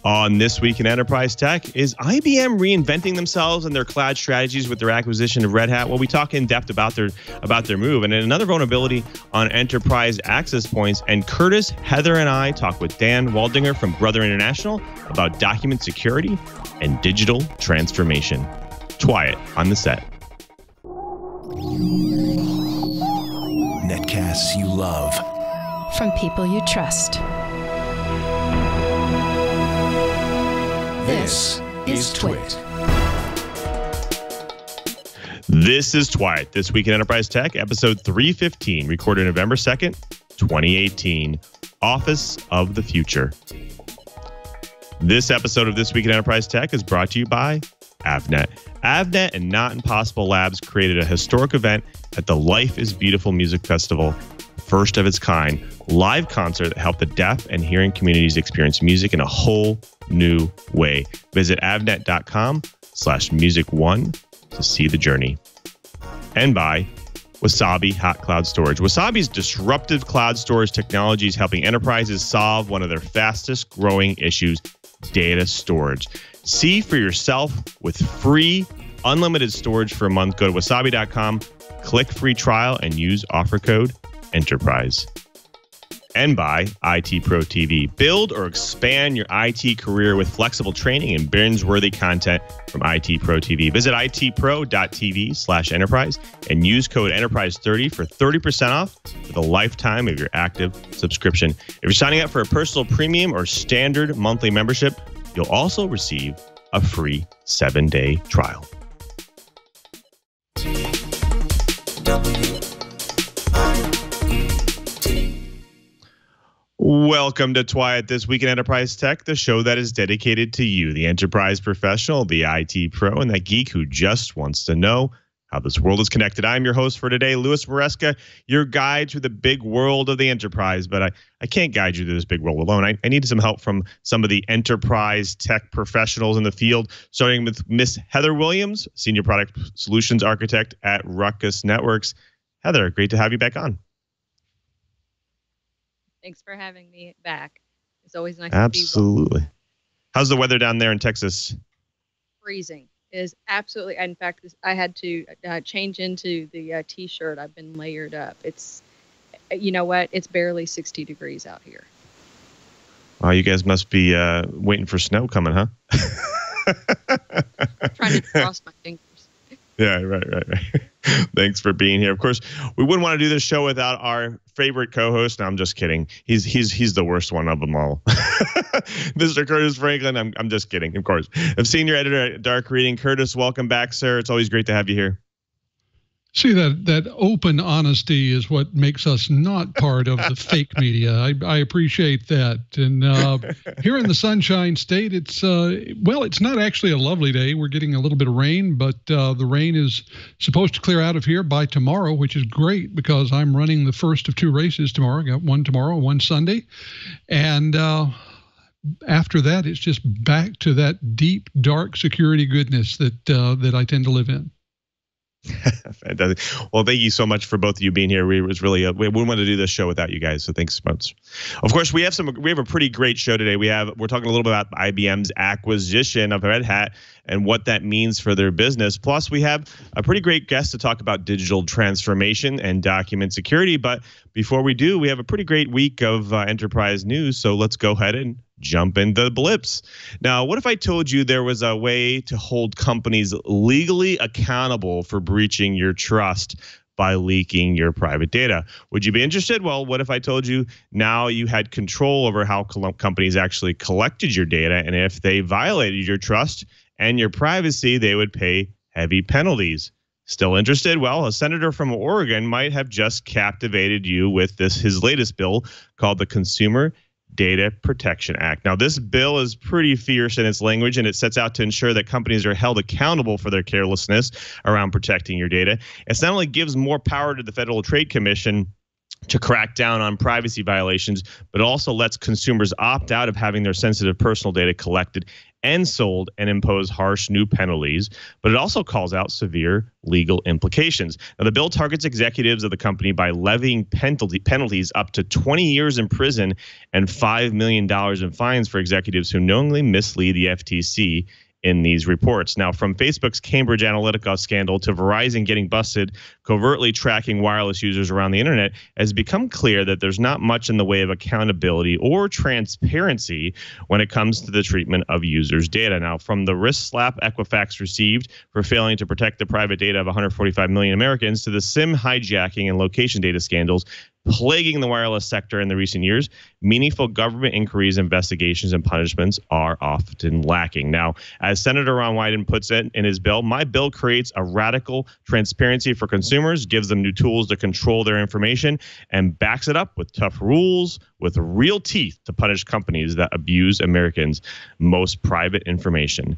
On This Week in Enterprise Tech, is IBM reinventing themselves and their cloud strategies with their acquisition of Red Hat? Well, we talk in depth about their move, and then another vulnerability on enterprise access points. And Curtis, Heather, and I talk with Dan Waldinger from Brother International about document security and digital transformation. Twiat on the set. Netcasts you love. From people you trust. This is Twit. This is Twiat, This Week in Enterprise Tech, episode 315, recorded November 2nd, 2018, Office of the Future. This episode of This Week in Enterprise Tech is brought to you by Avnet. Avnet and Not Impossible Labs created a historic event at the Life is Beautiful Music Festival, first of its kind, live concert that helped the deaf and hearing communities experience music in a whole new way. Visit avnet.com/music1 to see the journey. And by Wasabi Hot Cloud Storage. Wasabi's disruptive cloud storage technology is helping enterprises solve one of their fastest growing issues, data storage. See for yourself with free unlimited storage for a month. Go to wasabi.com, click free trial, and use offer code Enterprise. And by IT Pro TV. Build or expand your IT career with flexible training and binge-worthy content from IT Pro TV. Visit itpro.tv/enterprise and use code Enterprise30 for 30% off for the lifetime of your active subscription. If you're signing up for a personal premium or standard monthly membership, you'll also receive a free 7-day trial. Welcome to Twiat, This Week in Enterprise Tech, the show that is dedicated to you, the enterprise professional, the IT pro, and that geek who just wants to know how this world is connected. I'm your host for today, Louis Maresca, your guide through the big world of the enterprise. But I can't guide you through this big world alone. I need some help from some of the enterprise tech professionals in the field, starting with Miss Heather Williams, Senior Product Solutions Architect at Ruckus Networks. Heather, great to have you back on. Thanks for having me back. It's always nice Absolutely. to be How's the weather down there in Texas? freezing. It is absolutely. In fact, I had to change into the T-shirt. I've been layered up. It's, you know what? It's barely 60 degrees out here. Oh, you guys must be waiting for snow coming, huh? Trying to cross my fingers. Yeah, right. Thanks for being here. Of course, we wouldn't want to do this show without our favorite co-host. No, I'm just kidding. He's the worst one of them all. Mr. Curtis Franklin. I'm just kidding, of course. I'm senior editor at Dark Reading. Curtis, welcome back, sir. It's always great to have you here. See, that open honesty is what makes us not part of the fake media. I appreciate that. And here in the Sunshine State, it's not actually a lovely day. We're getting a little bit of rain, but the rain is supposed to clear out of here by tomorrow, which is great because I'm running the first of 2 races tomorrow. I got one tomorrow, one Sunday. And after that, it's just back to that deep, dark security goodness that I tend to live in. Fantastic. Well, thank you so much for both of you being here. We wouldn't want to do this show without you guys. So thanks so much. Of course, we have a pretty great show today. We're talking a little bit about IBM's acquisition of Red Hat and what that means for their business. Plus, we have a pretty great guest to talk about digital transformation and document security. But before we do, we have a pretty great week of enterprise news. So let's go ahead and jump into the blips. Now, what if I told you there was a way to hold companies legally accountable for breaching your trust by leaking your private data? Would you be interested? Well, what if I told you now you had control over how companies actually collected your data, and if they violated your trust and your privacy, they would pay heavy penalties? Still interested? Well, a senator from Oregon might have just captivated you with his latest bill called the Consumer Data Protection Act. Now, this bill is pretty fierce in its language, and it sets out to ensure that companies are held accountable for their carelessness around protecting your data. It not only gives more power to the Federal Trade Commission to crack down on privacy violations, but it also lets consumers opt out of having their sensitive personal data collected and sold and impose harsh new penalties. But it also calls out severe legal implications. Now, the bill targets executives of the company by levying penalties up to 20 years in prison and $5 million in fines for executives who knowingly mislead the FTC in these reports. Now, from Facebook's Cambridge Analytica scandal to Verizon getting busted covertly tracking wireless users around the internet, it has become clear that there's not much in the way of accountability or transparency when it comes to the treatment of users' data. Now, from the wrist slap Equifax received for failing to protect the private data of 145 million Americans to the SIM hijacking and location data scandals plaguing the wireless sector in the recent years, meaningful government inquiries, investigations, and punishments are often lacking. Now, as Senator Ron Wyden puts it in his bill, my bill creates a radical transparency for consumers, gives them new tools to control their information, and backs it up with tough rules with real teeth to punish companies that abuse Americans' most private information.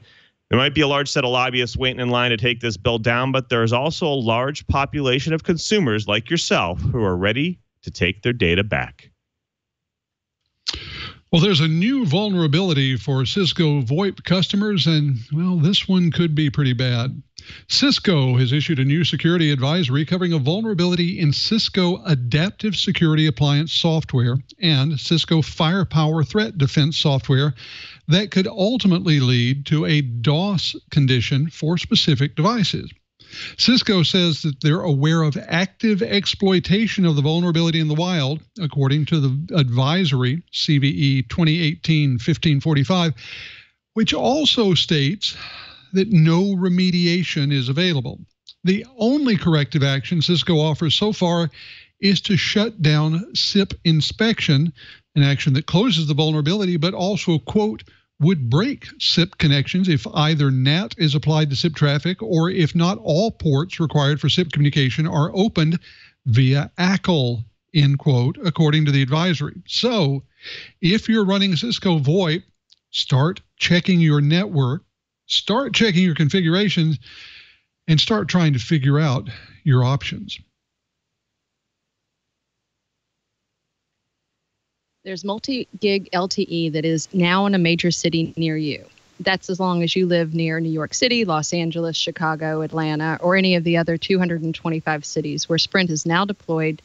There might be a large set of lobbyists waiting in line to take this bill down, but there is also a large population of consumers like yourself who are ready to take their data back. Well, there's a new vulnerability for Cisco VoIP customers, and, well, this one could be pretty bad. Cisco has issued a new security advisory covering a vulnerability in Cisco Adaptive Security Appliance software and Cisco Firepower Threat Defense software that could ultimately lead to a DOS condition for specific devices. Cisco says that they're aware of active exploitation of the vulnerability in the wild, according to the advisory CVE 2018-1545, which also states that no remediation is available. The only corrective action Cisco offers so far is to shut down SIP inspection, an action that closes the vulnerability, but also, quote, would break SIP connections if either NAT is applied to SIP traffic or if not all ports required for SIP communication are opened via ACL, end quote, according to the advisory. So if you're running Cisco VoIP, start checking your network, start checking your configurations, and start trying to figure out your options. There's multi-gig LTE that is now in a major city near you. That's as long as you live near New York City, Los Angeles, Chicago, Atlanta, or any of the other 225 cities where Sprint has now deployed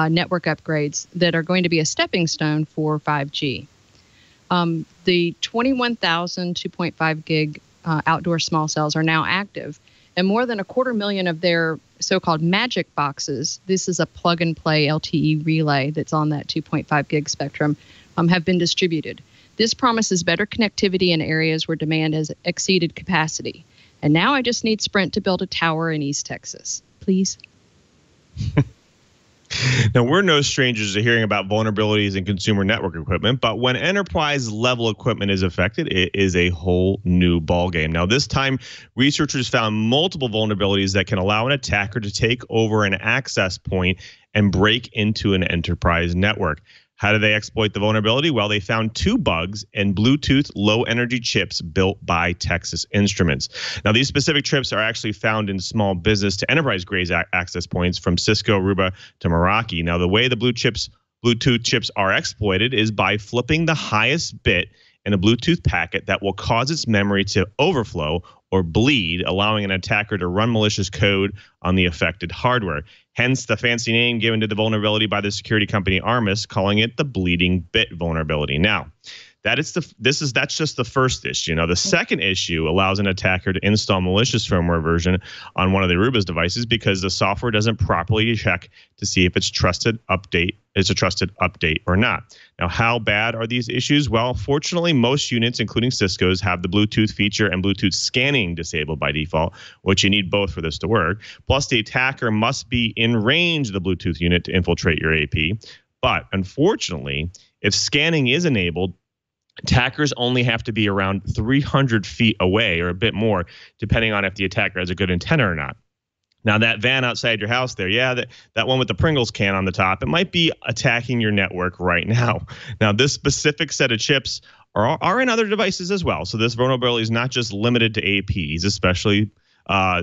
network upgrades that are going to be a stepping stone for 5G. The 21,000 2.5 gig outdoor small cells are now active, and more than 250,000 of their so-called magic boxes, this is a plug-and-play LTE relay that's on that 2.5 gig spectrum, have been distributed. This promises better connectivity in areas where demand has exceeded capacity. And now I just need Sprint to build a tower in East Texas. Please. Now, we're no strangers to hearing about vulnerabilities in consumer network equipment, but when enterprise-level equipment is affected, it is a whole new ballgame. Now, this time, researchers found multiple vulnerabilities that can allow an attacker to take over an access point and break into an enterprise network. How do they exploit the vulnerability? Well, they found 2 bugs in Bluetooth low-energy chips built by Texas Instruments. Now, these specific chips are actually found in small business to enterprise-grade access points from Cisco, Aruba to Meraki. Now, the way the Bluetooth chips are exploited is by flipping the highest bit in a Bluetooth packet that will cause its memory to overflow or bleed, allowing an attacker to run malicious code on the affected hardware. Hence the fancy name given to the vulnerability by the security company Armis, calling it the bleeding bit vulnerability. Now, that's just the first issue. Now, the second issue allows an attacker to install malicious firmware version on one of the Aruba's devices because the software doesn't properly check to see if it's a trusted update or not. Now, how bad are these issues? Well, fortunately, most units, including Cisco's, have the Bluetooth feature and Bluetooth scanning disabled by default, which you need both for this to work. Plus, the attacker must be in range of the Bluetooth unit to infiltrate your AP. But unfortunately, if scanning is enabled, attackers only have to be around 300 feet away or a bit more, depending on if the attacker has a good antenna or not. Now, that van outside your house there, that one with the Pringles can on the top, it might be attacking your network right now. Now, this specific set of chips are in other devices as well. So this vulnerability is not just limited to APs, especially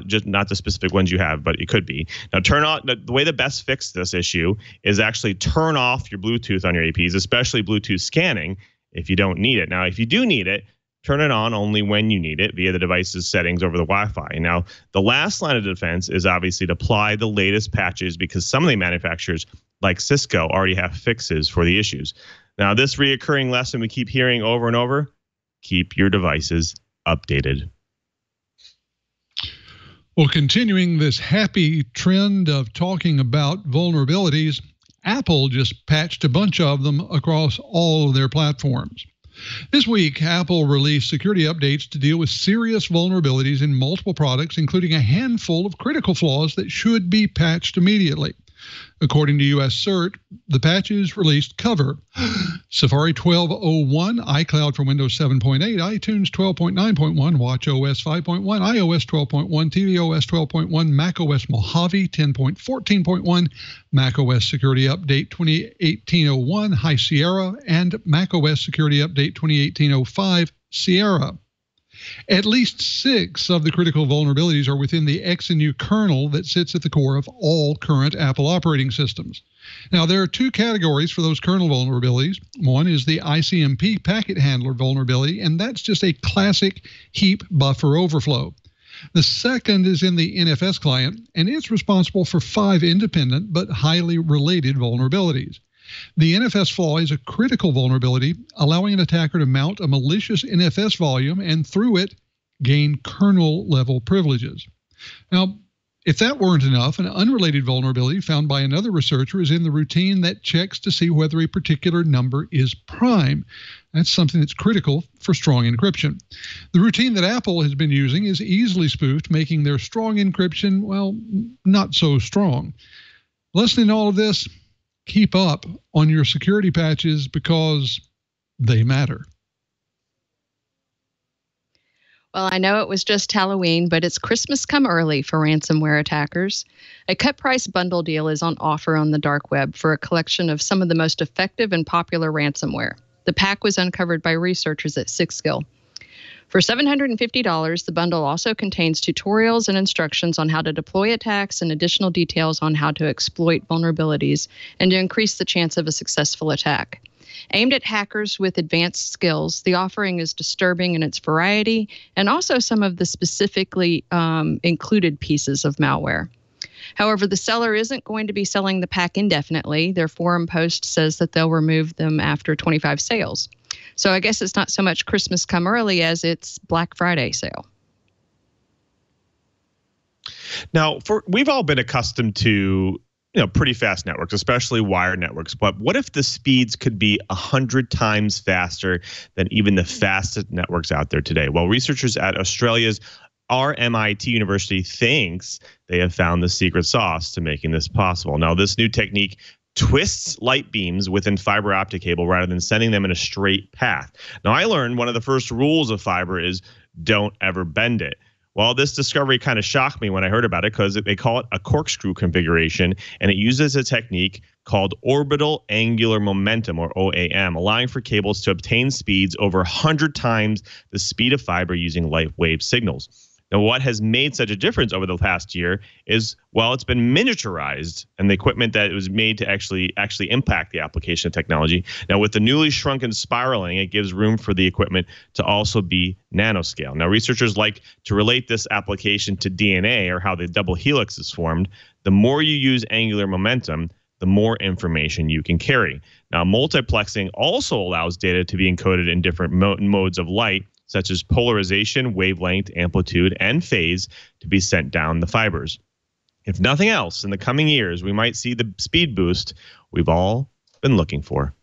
just not the specific ones you have, but it could be. Now, turn on the way to best fix this issue is actually turn off your Bluetooth on your APs, especially Bluetooth scanning if you don't need it. Now, if you do need it, turn it on only when you need it via the device's settings over the Wi-Fi. Now, the last line of defense is obviously to apply the latest patches because some of the manufacturers, like Cisco, already have fixes for the issues. Now, this reoccurring lesson we keep hearing over and over, keep your devices updated. Well, continuing this happy trend of talking about vulnerabilities, Apple just patched a bunch of them across all of their platforms. This week, Apple released security updates to deal with serious vulnerabilities in multiple products, including a handful of critical flaws that should be patched immediately. According to U.S. CERT, the patches released cover Safari 12.01, iCloud for Windows 7.8, iTunes 12.9.1, watchOS 5.1, iOS 12.1, tvOS 12.1, macOS Mojave 10.14.1, macOS Security Update 2018-01, High Sierra, and macOS Security Update 2018-05, Sierra. At least 6 of the critical vulnerabilities are within the XNU kernel that sits at the core of all current Apple operating systems. Now, there are 2 categories for those kernel vulnerabilities. One is the ICMP packet handler vulnerability, and that's just a classic heap buffer overflow. The second is in the NFS client, and it's responsible for 5 independent but highly related vulnerabilities. The NFS flaw is a critical vulnerability, allowing an attacker to mount a malicious NFS volume and through it gain kernel-level privileges. Now, if that weren't enough, an unrelated vulnerability found by another researcher is in the routine that checks to see whether a particular number is prime. That's something that's critical for strong encryption. The routine that Apple has been using is easily spoofed, making their strong encryption, well, not so strong. Listening to all of this, keep up on your security patches because they matter. Well, I know it was just Halloween, but it's Christmas come early for ransomware attackers. A cut price bundle deal is on offer on the dark web for a collection of some of the most effective and popular ransomware. The pack was uncovered by researchers at Sixskill. For $750, the bundle also contains tutorials and instructions on how to deploy attacks and additional details on how to exploit vulnerabilities and to increase the chance of a successful attack. Aimed at hackers with advanced skills, the offering is disturbing in its variety and also some of the specifically included pieces of malware. However, the seller isn't going to be selling the pack indefinitely. Their forum post says that they'll remove them after 25 sales. So I guess it's not so much Christmas come early as it's Black Friday sale. Now, we've all been accustomed to pretty fast networks, especially wired networks. But what if the speeds could be 100 times faster than even the fastest networks out there today? Well, researchers at Australia's RMIT University thinks they have found the secret sauce to making this possible. Now, this new technique twists light beams within fiber optic cable rather than sending them in a straight path. Now, I learned one of the first rules of fiber is don't ever bend it. Well, this discovery kind of shocked me when I heard about it because they call it a corkscrew configuration, and it uses a technique called orbital angular momentum, or OAM, allowing for cables to obtain speeds over 100 times the speed of fiber using light wave signals. Now, what has made such a difference over the past year is, well, it's been miniaturized, and the equipment that it was made to actually impact the application of technology. Now, with the newly shrunken spiraling, it gives room for the equipment to also be nanoscale. Now, researchers like to relate this application to DNA, or how the double helix is formed. The more you use angular momentum, the more information you can carry. Now, multiplexing also allows data to be encoded in different modes of light, such as polarization, wavelength, amplitude, and phase, to be sent down the fibers. If nothing else, in the coming years, we might see the speed boost we've all been looking for.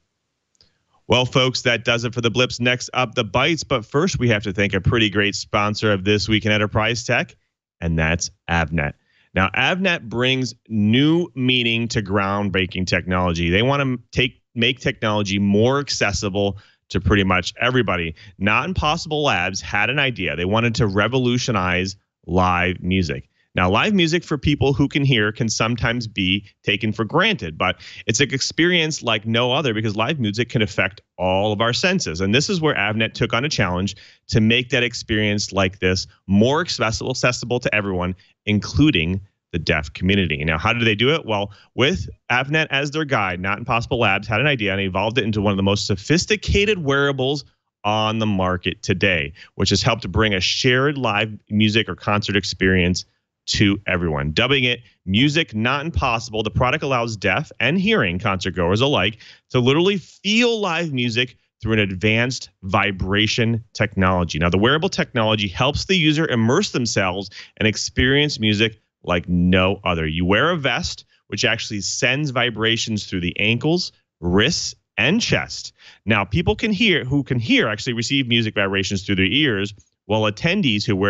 Well, folks, that does it for the Blips. Next up, the Bites. But first, we have to thank a pretty great sponsor of This Week in Enterprise Tech, and that's Avnet. Now, Avnet brings new meaning to groundbreaking technology. They want to make technology more accessible to pretty much everybody. Not Impossible Labs had an idea. They wanted to revolutionize live music. Now, live music for people who can hear can sometimes be taken for granted, but it's an experience like no other because live music can affect all of our senses. And this is where Avnet took on a challenge to make that experience like this more accessible to everyone, including the deaf community. Now, how did they do it? Well, with Avnet as their guide, Not Impossible Labs had an idea and evolved it into one of the most sophisticated wearables on the market today, which has helped to bring a shared live music or concert experience to everyone. Dubbing it Music Not Impossible, the product allows deaf and hearing concert goers alike to literally feel live music through an advanced vibration technology. Now, the wearable technology helps the user immerse themselves and experience music like no other. You wear a vest, which actually sends vibrations through the ankles, wrists, and chest. Now, people who can hear actually receive music vibrations through their ears, while attendees who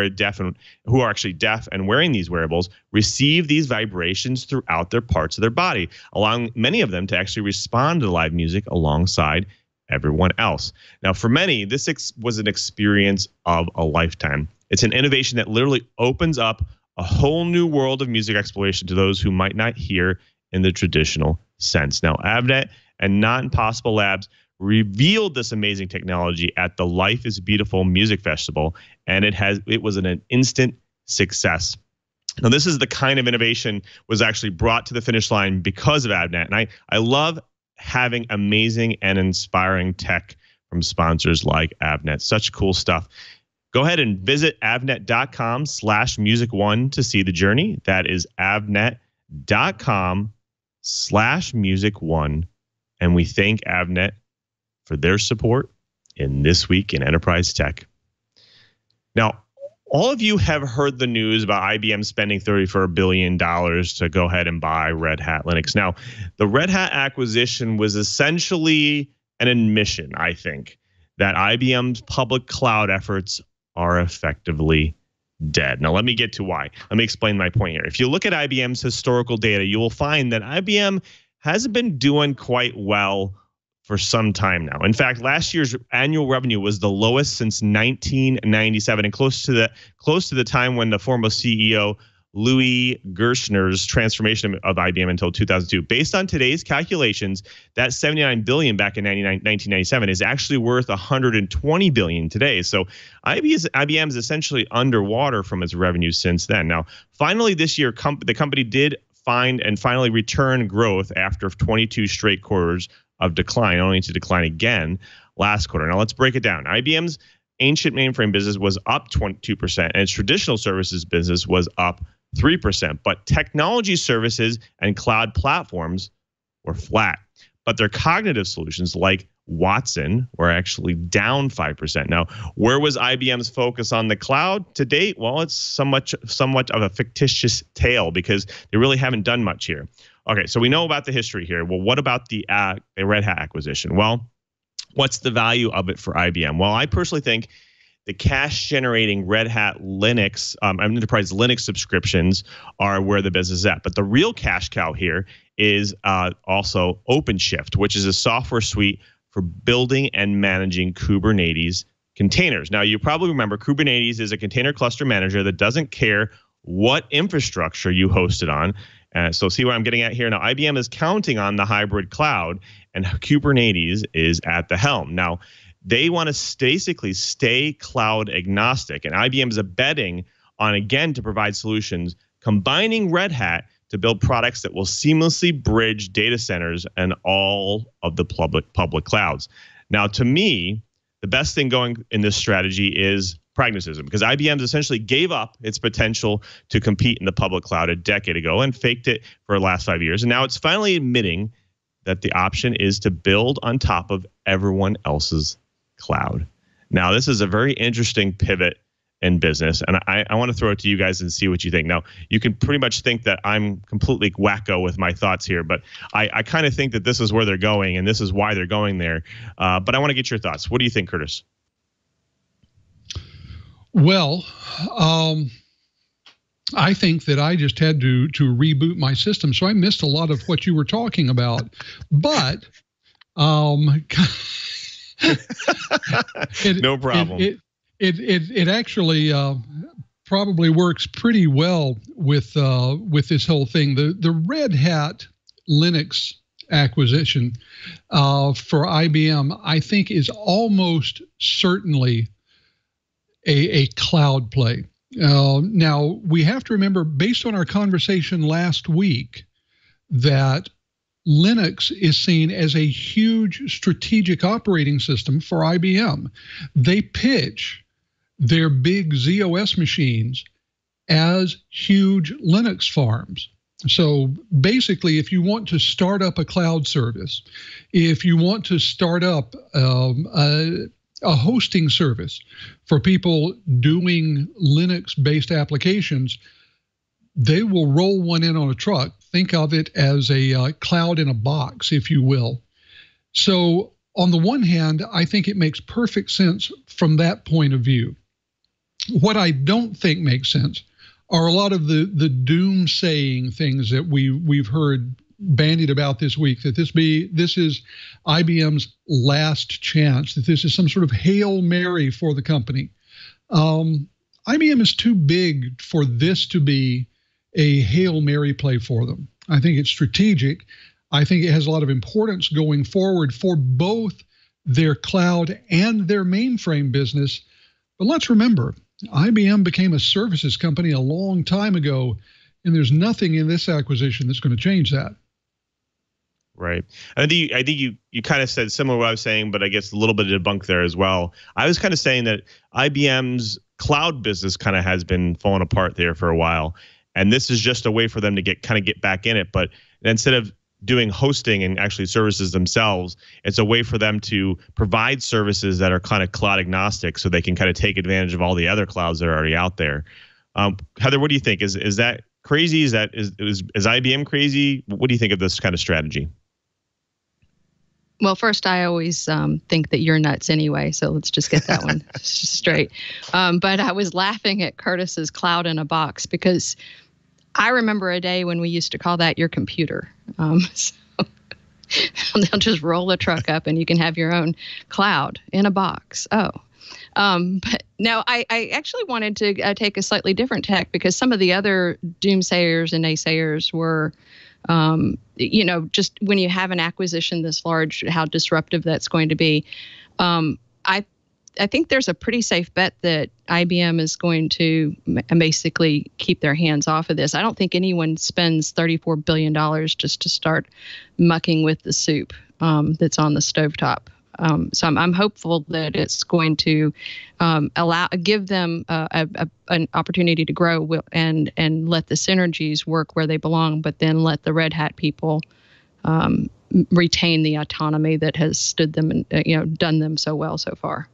are actually deaf and wearing these wearables receive these vibrations throughout their parts of their body, allowing many of them to actually respond to live music alongside everyone else. Now, for many, this was an experience of a lifetime. It's an innovation that literally opens up a whole new world of music exploration to those who might not hear in the traditional sense. Now, Avnet and Not Impossible Labs revealed this amazing technology at the Life is Beautiful Music Festival, and it was an instant success. Now, this is the kind of innovation was actually brought to the finish line because of Avnet, and I love having amazing and inspiring tech from sponsors like Avnet. Such cool stuff. Go ahead and visit avnet.com/music1 to see the journey. That is avnet.com/music1. And we thank Avnet for their support in This Week in Enterprise Tech. Now, all of you have heard the news about IBM spending $34 billion to go ahead and buy Red Hat Linux. Now, the Red Hat acquisition was essentially an admission, I think, that IBM's public cloud efforts are effectively dead. Now, let me get to why. Let me explain my point here. If you look at IBM's historical data, you will find that IBM hasn't been doing quite well for some time now. In fact, last year's annual revenue was the lowest since 1997, and close to the time when the former CEO Louis Gerstner's transformation of IBM until 2002. Based on today's calculations, that $79 billion back in 1997 is actually worth $120 billion today. So IBM is essentially underwater from its revenue since then. Now, finally this year, the company did find and finally return growth after 22 straight quarters of decline, only to decline again last quarter. Now, let's break it down. IBM's ancient mainframe business was up 22%, and its traditional services business was up 3%, but technology services and cloud platforms were flat. But their cognitive solutions like Watson were actually down 5%. Now, where was IBM's focus on the cloud to date? Well, it's somewhat of a fictitious tale because they really haven't done much here. Okay, so we know about the history here. Well, what about the Red Hat acquisition? Well, what's the value of it for IBM? Well, I personally think the cash-generating Red Hat Linux, enterprise Linux subscriptions are where the business is at. But the real cash cow here is also OpenShift, which is a software suite for building and managing Kubernetes containers. Now, you probably remember Kubernetes is a container cluster manager that doesn't care what infrastructure you host it on. So see what I'm getting at here? Now, IBM is counting on the hybrid cloud, and Kubernetes is at the helm. Now, they want to basically stay cloud agnostic, and IBM is betting on, again, to provide solutions combining Red Hat to build products that will seamlessly bridge data centers and all of the public clouds. Now, to me, the best thing going in this strategy is pragmatism, because IBM essentially gave up its potential to compete in the public cloud a decade ago and faked it for the last 5 years. And now it's finally admitting that the option is to build on top of everyone else's cloud. Now, this is a very interesting pivot in business, and I want to throw it to you guys and see what you think. Now, you can pretty much think that I'm completely wacko with my thoughts here, but I kind of think that this is where they're going, and this is why they're going there. But I want to get your thoughts. What do you think, Curtis? Well, I think that I just had to reboot my system, so I missed a lot of what you were talking about. But no problem. It actually probably works pretty well with this whole thing. The Red Hat Linux acquisition for IBM, I think, is almost certainly a cloud play. Now, we have to remember, based on our conversation last week, that Linux is seen as a huge strategic operating system for IBM. They pitch their big z/OS machines as huge Linux farms. So basically, if you want to start up a cloud service, if you want to start up a hosting service for people doing Linux-based applications, they will roll one in on a truck. Think of it as a cloud in a box, if you will. So on the one hand, I think it makes perfect sense from that point of view. What I don't think makes sense are a lot of the doomsaying things that we've heard bandied about this week, that this is IBM's last chance, that this is some sort of Hail Mary for the company. IBM is too big for this to be a Hail Mary play for them. I think it's strategic. I think it has a lot of importance going forward for both their cloud and their mainframe business. But let's remember, IBM became a services company a long time ago, and there's nothing in this acquisition that's going to change that. Right. I think you kind of said similar to what I was saying, but I guess a little bit of debunk there as well. I was kind of saying that IBM's cloud business kind of has been falling apart there for a while, and this is just a way for them to get back in it. But instead of doing hosting and actually services themselves, it's a way for them to provide services that are kind of cloud agnostic, so they can kind of take advantage of all the other clouds that are already out there. Heather, what do you think? Is that crazy? Is IBM crazy? What do you think of this kind of strategy? Well, first, I always think that you're nuts anyway, so let's just get that one straight. But I was laughing at Curtis's cloud in a box, because I remember a day when we used to call that your computer. So they'll just roll the truck up and you can have your own cloud in a box. But no, I actually wanted to take a slightly different tack, because some of the other doomsayers and naysayers were, just when you have an acquisition this large, how disruptive that's going to be. I think there's a pretty safe bet that IBM is going to basically keep their hands off of this. I don't think anyone spends $34 billion just to start mucking with the soup that's on the stovetop. So I'm hopeful that it's going to give them an opportunity to grow and let the synergies work where they belong, but then let the Red Hat people retain the autonomy that has stood them and done them so well so far.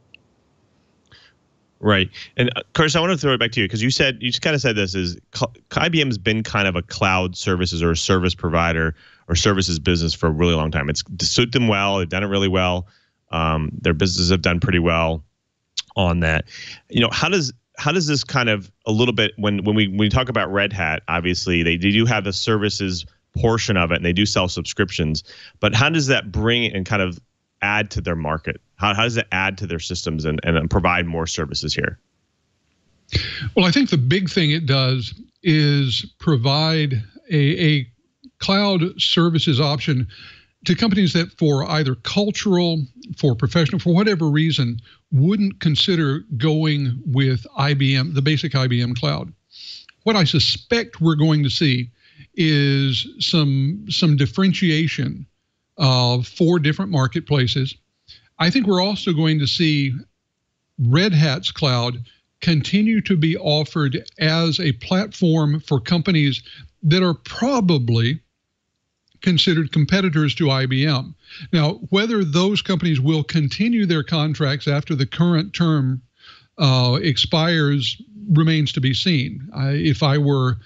Right. And Curtis, I want to throw it back to you, because you just kind of said this is IBM's been kind of a cloud services or a service provider or services business for a really long time. It's suited them well. They've done it really well. Their businesses have done pretty well on that. How does this kind of a little bit, when we talk about Red Hat, obviously they do have the services portion of it and they do sell subscriptions, but how does that bring it and kind of add to their market? How does it add to their systems and provide more services here? Well, I think the big thing it does is provide a cloud services option to companies that, for either cultural, for professional, for whatever reason, wouldn't consider going with IBM, the basic IBM cloud. What I suspect we're going to see is some differentiation for different marketplaces. I think we're also going to see Red Hat's cloud continue to be offered as a platform for companies that are probably considered competitors to IBM. Now, whether those companies will continue their contracts after the current term expires remains to be seen. If I were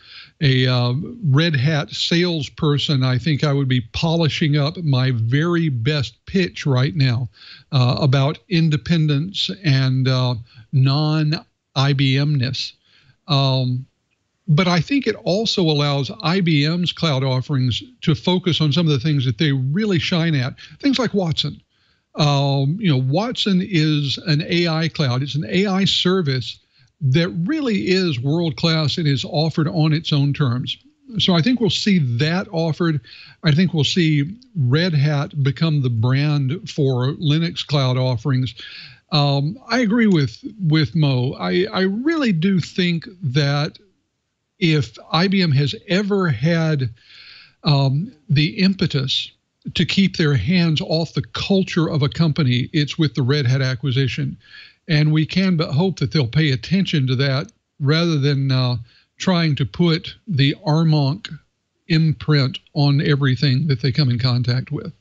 a Red Hat salesperson, I think I would be polishing up my very best pitch right now about independence and non-IBM-ness. But I think it also allows IBM's cloud offerings to focus on some of the things that they really shine at. Things like Watson. Watson is an AI cloud. It's an AI service that really is world-class and is offered on its own terms. So I think we'll see that offered. I think we'll see Red Hat become the brand for Linux cloud offerings. I agree with Mo. I really do think that if IBM has ever had the impetus to keep their hands off the culture of a company, it's with the Red Hat acquisition. And we can but hope that they'll pay attention to that rather than trying to put the Armonk imprint on everything that they come in contact with.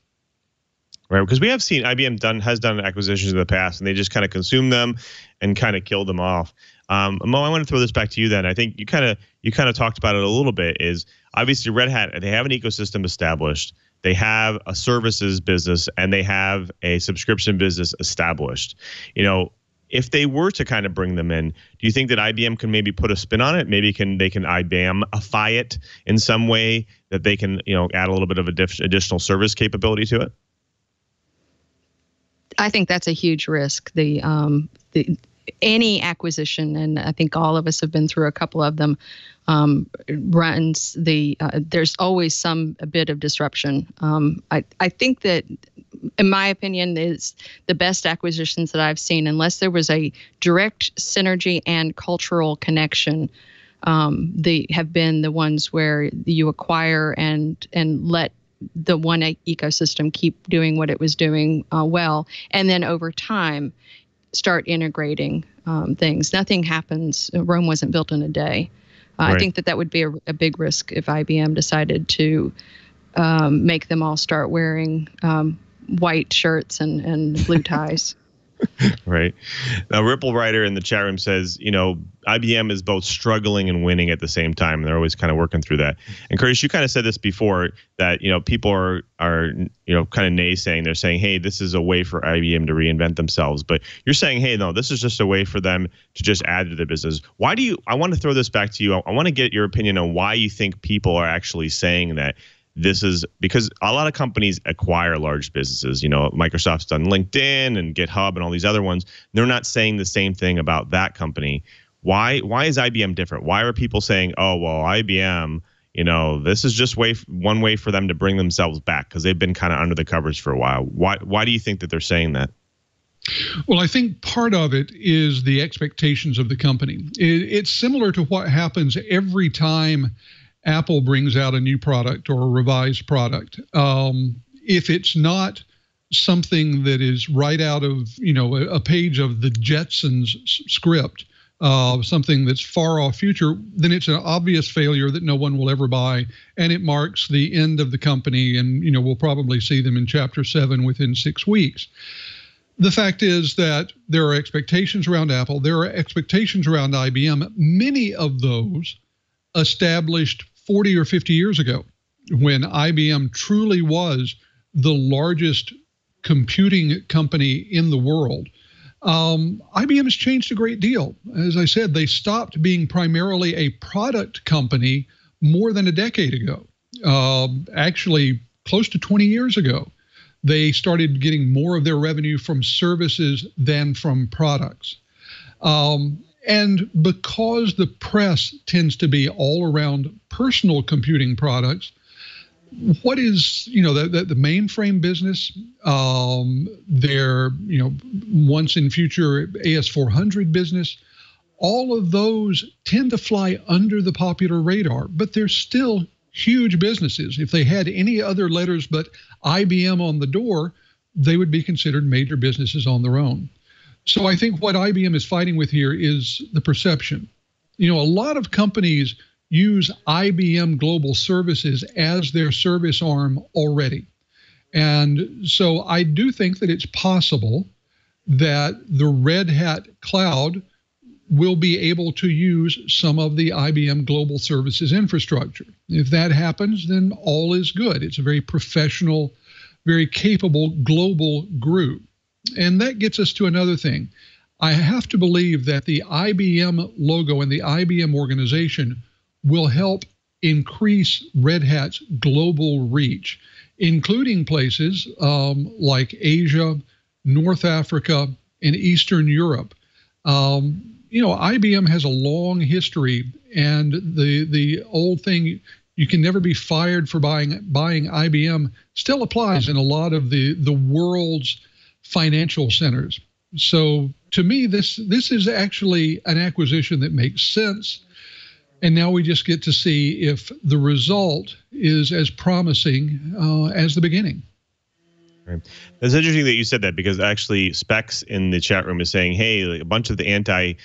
Right, because we have seen IBM has done acquisitions in the past, and they just kind of consume them and kind of kill them off. Mo, I want to throw this back to you then. I think you kind of talked about it a little bit. Is obviously Red Hat, they have an ecosystem established. They have a services business, and they have a subscription business established. You know, if they were to kind of bring them in, do you think that IBM can maybe put a spin on it? Maybe they can IBM-ify it in some way, that they can, you know, add a little bit of additional service capability to it? I think that's a huge risk. Any acquisition, and I think all of us have been through a couple of them, there's always a bit of disruption. I think that, in my opinion, is the best acquisitions that I've seen, unless there was a direct synergy and cultural connection, they have been the ones where you acquire and let the one ecosystem keep doing what it was doing well, and then over time start integrating things. Nothing happens. Rome wasn't built in a day. Right. I think that would be a big risk if IBM decided to make them all start wearing white shirts and blue ties. Right. Now, Ripple Writer in the chat room says, you know, IBM is both struggling and winning at the same time, and they're always kind of working through that. And Curtis, you kind of said this before, that, you know, people are you know, kind of naysaying. They're saying, hey, this is a way for IBM to reinvent themselves. But you're saying, hey, no, this is just a way for them to just add to the business. Why do you? I want to throw this back to you. I want to get your opinion on why you think people are actually saying that. This is because a lot of companies acquire large businesses. You know, Microsoft's done LinkedIn and GitHub and all these other ones. They're not saying the same thing about that company. Why is IBM different? Why are people saying, oh, well, IBM, you know, this is just one way for them to bring themselves back because they've been kind of under the covers for a while? Why do you think that they're saying that? Well, I think part of it is the expectations of the company. It's similar to what happens every time Apple brings out a new product or a revised product. If it's not something that is right out of, you know, a page of the Jetsons script, something that's far off future, then it's an obvious failure that no one will ever buy, and it marks the end of the company. And, you know, we'll probably see them in Chapter 7 within 6 weeks. The fact is that there are expectations around Apple. There are expectations around IBM. Many of those established 40 or 50 years ago, when IBM truly was the largest computing company in the world. IBM has changed a great deal. As I said, they stopped being primarily a product company more than a decade ago. Actually, close to 20 years ago, they started getting more of their revenue from services than from products. And because the press tends to be all around personal computing products, what is, you know, the mainframe business, their, you know, once in future AS400 business, all of those tend to fly under the popular radar, but they're still huge businesses. If they had any other letters but IBM on the door, they would be considered major businesses on their own. So I think what IBM is fighting with here is the perception. You know, a lot of companies use IBM Global Services as their service arm already. And so I do think that it's possible that the Red Hat cloud will be able to use some of the IBM Global Services infrastructure. If that happens, then all is good. It's a very professional, very capable global group. And that gets us to another thing. I have to believe that the IBM logo and the IBM organization will help increase Red Hat's global reach, including places like Asia, North Africa, and Eastern Europe. IBM has a long history, and the old thing, you can never be fired for buying IBM, still applies in a lot of the world's financial centers. So to me, this is actually an acquisition that makes sense. And now we just get to see if the result is as promising as the beginning. Right. It's interesting that you said that, because actually Specs in the chat room is saying, hey, a bunch of anti-IBM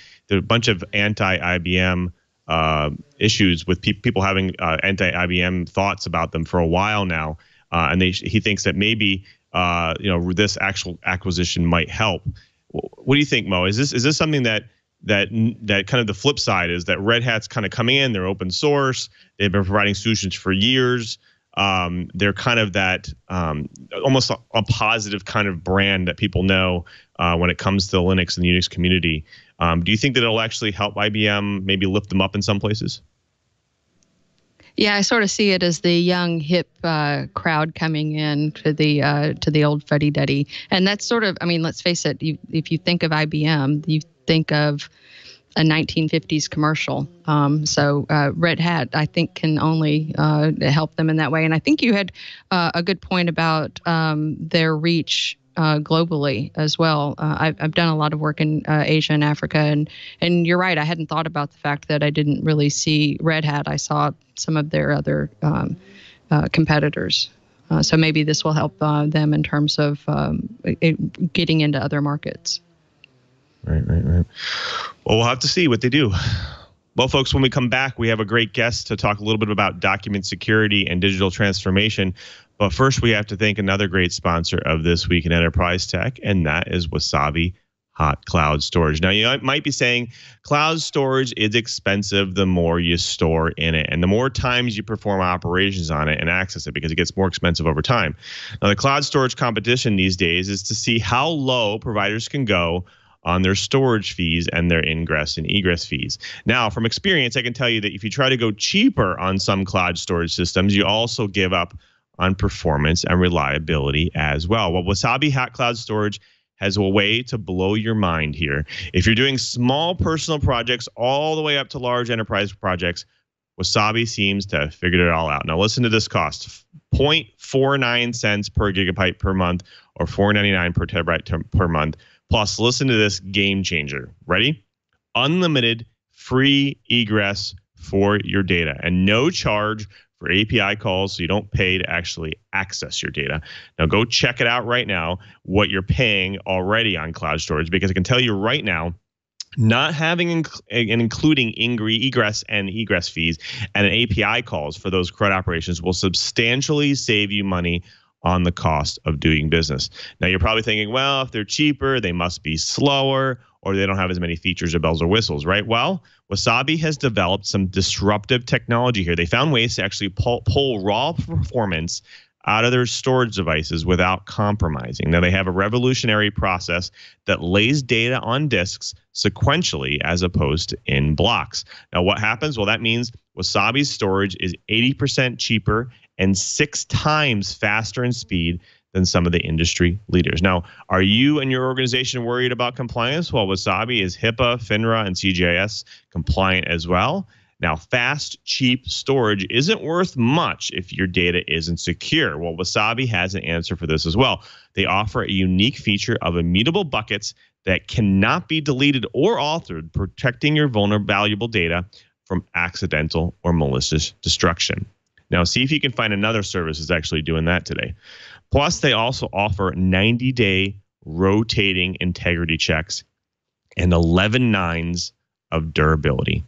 issues with people having anti-IBM thoughts about them for a while now, and he thinks that maybe this actual acquisition might help. What do you think, Mo? Is this something that kind of the flip side is that Red Hat's kind of coming in, they're open source, they've been providing solutions for years. They're kind of that almost a positive kind of brand that people know when it comes to the Linux and the Unix community. Do you think that it'll actually help IBM maybe lift them up in some places? Yeah, I sort of see it as the young, hip crowd coming in to the old fuddy-duddy. And that's sort of, I mean, let's face it, if you think of IBM, you think of a 1950s commercial. So Red Hat, I think, can only help them in that way. And I think you had a good point about their reach globally as well. I've done a lot of work in Asia and Africa, and you're right. I hadn't thought about the fact that I didn't really see Red Hat. I saw some of their other competitors. So maybe this will help them in terms of getting into other markets. Right. Well, we'll have to see what they do. Well, folks, when we come back, we have a great guest to talk a little bit about document security and digital transformation. But first, we have to thank another great sponsor of This Week in Enterprise Tech, and that is Wasabi Hot Cloud Storage. Now, you might be saying cloud storage is expensive the more you store in it and the more times you perform operations on it and access it, because it gets more expensive over time. Now, the cloud storage competition these days is to see how low providers can go on their storage fees and their ingress and egress fees. Now, from experience, I can tell you that if you try to go cheaper on some cloud storage systems, you also give up on performance and reliability as well. Well, Wasabi Hot Cloud Storage has a way to blow your mind here. If you're doing small personal projects all the way up to large enterprise projects, Wasabi seems to have figured it all out. Now, listen to this cost: 0.49 cents per gigabyte per month, or $4.99 per terabyte per month. Plus, listen to this game changer. Ready? Unlimited free egress for your data and no charge for API calls, so you don't pay to actually access your data. Now, go check it out right now, what you're paying already on cloud storage, because I can tell you right now, not having and including egress and egress fees and API calls for those CRUD operations will substantially save you money on the cost of doing business. Now, you're probably thinking, well, if they're cheaper, they must be slower, or they don't have as many features or bells or whistles, right? Well, Wasabi has developed some disruptive technology here. They found ways to actually pull raw performance out of their storage devices without compromising. Now, they have a revolutionary process that lays data on disks sequentially as opposed to in blocks. Now, what happens? Well, that means Wasabi's storage is 80% cheaper and 6 times faster in speed than some of the industry leaders. Now, are you and your organization worried about compliance? Well, Wasabi is HIPAA, FINRA, and CJS compliant as well. Now, fast, cheap storage isn't worth much if your data isn't secure. Well, Wasabi has an answer for this as well. They offer a unique feature of immutable buckets that cannot be deleted or altered, protecting your valuable data from accidental or malicious destruction. Now, see if you can find another service that's actually doing that today. Plus, they also offer 90-day rotating integrity checks and 11 nines of durability.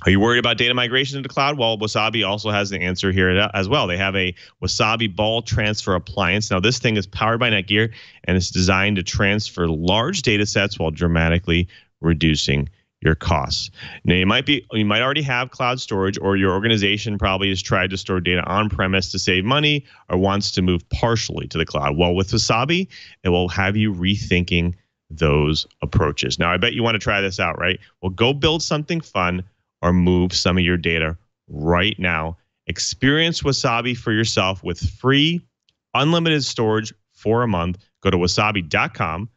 Are you worried about data migration into the cloud? Well, Wasabi also has the answer here as well. They have a Wasabi Ball Transfer Appliance. Now, this thing is powered by Netgear, and it's designed to transfer large data sets while dramatically reducing your costs. Now, you might already have cloud storage, or your organization probably has tried to store data on-premise to save money or wants to move partially to the cloud. Well, with Wasabi, it will have you rethinking those approaches. Now, I bet you want to try this out, right? Well, go build something fun or move some of your data right now. Experience Wasabi for yourself with free, unlimited storage for a month. Go to wasabi.com,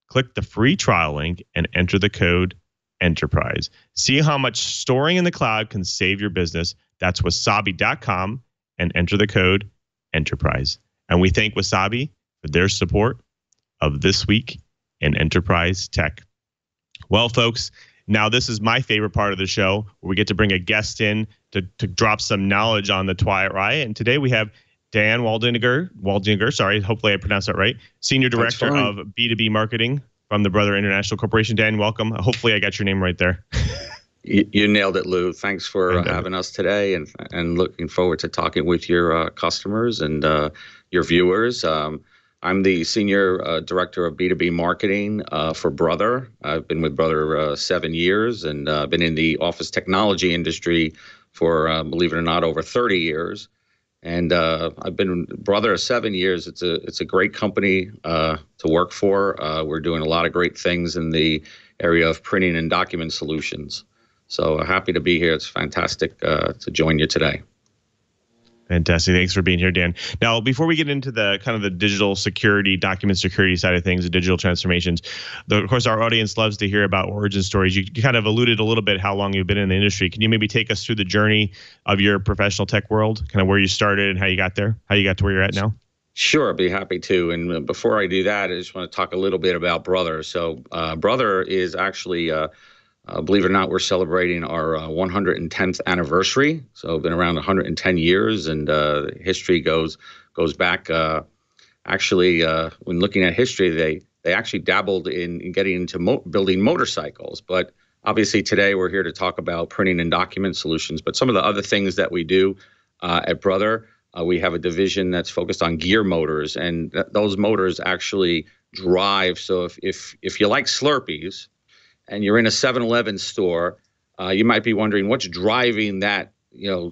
click the free trial link, and enter the code enterprise. See how much storing in the cloud can save your business. That's wasabi.com and enter the code enterprise. And we thank Wasabi for their support of This Week in Enterprise Tech. Well, folks, now this is my favorite part of the show where we get to bring a guest in to drop some knowledge on the Twilight Riot. And today we have Dan Waldinger, sorry, hopefully I pronounced that right, Senior Director of B2B Marketing from the Brother International Corporation. Dan, welcome. Hopefully I got your name right there. You nailed it, Lou. Thanks for having us today, and looking forward to talking with your customers and your viewers. I'm the Senior Director of B2B Marketing for Brother. I've been with Brother 7 years, and been in the office technology industry for, believe it or not, over 30 years. And I've been with Brother 7 years. It's a great company to work for. We're doing a lot of great things in the area of printing and document solutions. So happy to be here. It's fantastic to join you today. Fantastic. Thanks for being here, Dan. Now, before we get into the kind of the digital security, document security side of things, the digital transformations, of course, our audience loves to hear about origin stories. You kind of alluded a little bit how long you've been in the industry. Can you maybe take us through the journey of your professional tech world, kind of where you started and how you got there, how you got to where you're at now? Sure, I'd be happy to. And before I do that, I just want to talk a little bit about Brother. So Brother is actually... believe it or not, we're celebrating our 110th anniversary. So been around 110 years, and history goes back. When looking at history, they actually dabbled in getting into building motorcycles. But obviously today we're here to talk about printing and document solutions. But some of the other things that we do at Brother, we have a division that's focused on gear motors, and those motors actually drive. So if you like Slurpees, and you're in a 7-Eleven store, you might be wondering what's driving that,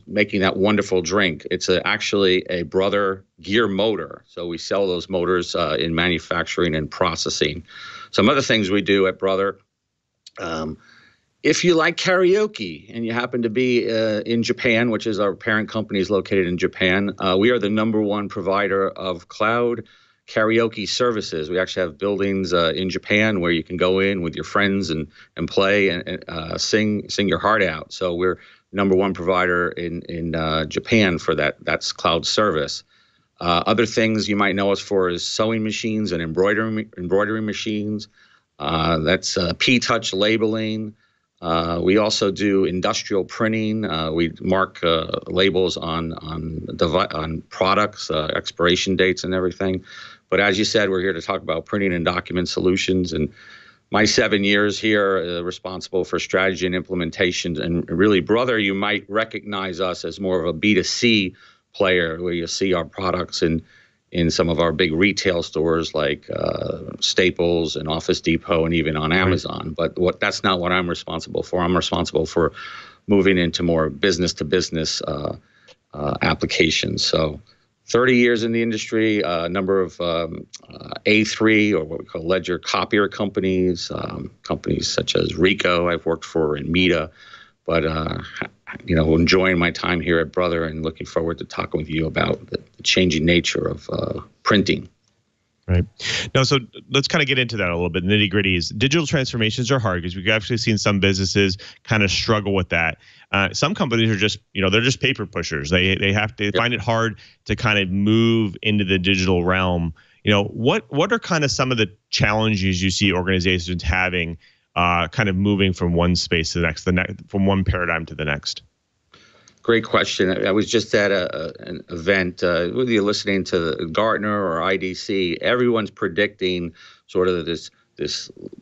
making that wonderful drink. It's actually a Brother gear motor. So we sell those motors in manufacturing and processing. Some other things we do at Brother, if you like karaoke and you happen to be in Japan, which is our parent company is located in Japan, we are the #1 provider of cloud karaoke services. We actually have buildings in Japan where you can go in with your friends and play and sing your heart out. So we're #1 provider in Japan for that's cloud service. Other things you might know us for is sewing machines and embroidery machines. That's P-Touch labeling. We also do industrial printing. We mark labels on products, expiration dates and everything. But as you said, we're here to talk about printing and document solutions. And my 7 years here, responsible for strategy and implementation. And really, Brother, you might recognize us as more of a B2C player, where you see our products in some of our big retail stores like Staples and Office Depot, and even on Amazon. But that's not what I'm responsible for. I'm responsible for moving into more business-to-business applications. So 30 years in the industry, a number of A3, or what we call ledger copier companies, companies such as Ricoh I've worked for, and Meta. But, enjoying my time here at Brother and looking forward to talking with you about the changing nature of printing. Right. Now, so let's kind of get into that a little bit. Nitty gritty is digital transformations are hard because we've actually seen some businesses kind of struggle with that. Some companies are just, they're just paper pushers. They find it hard to kind of move into the digital realm. What are kind of some of the challenges you see organizations having, kind of moving from one space to the next, from one paradigm to the next? Great question. I was just at an event, whether you're listening to Gartner or IDC, everyone's predicting sort of this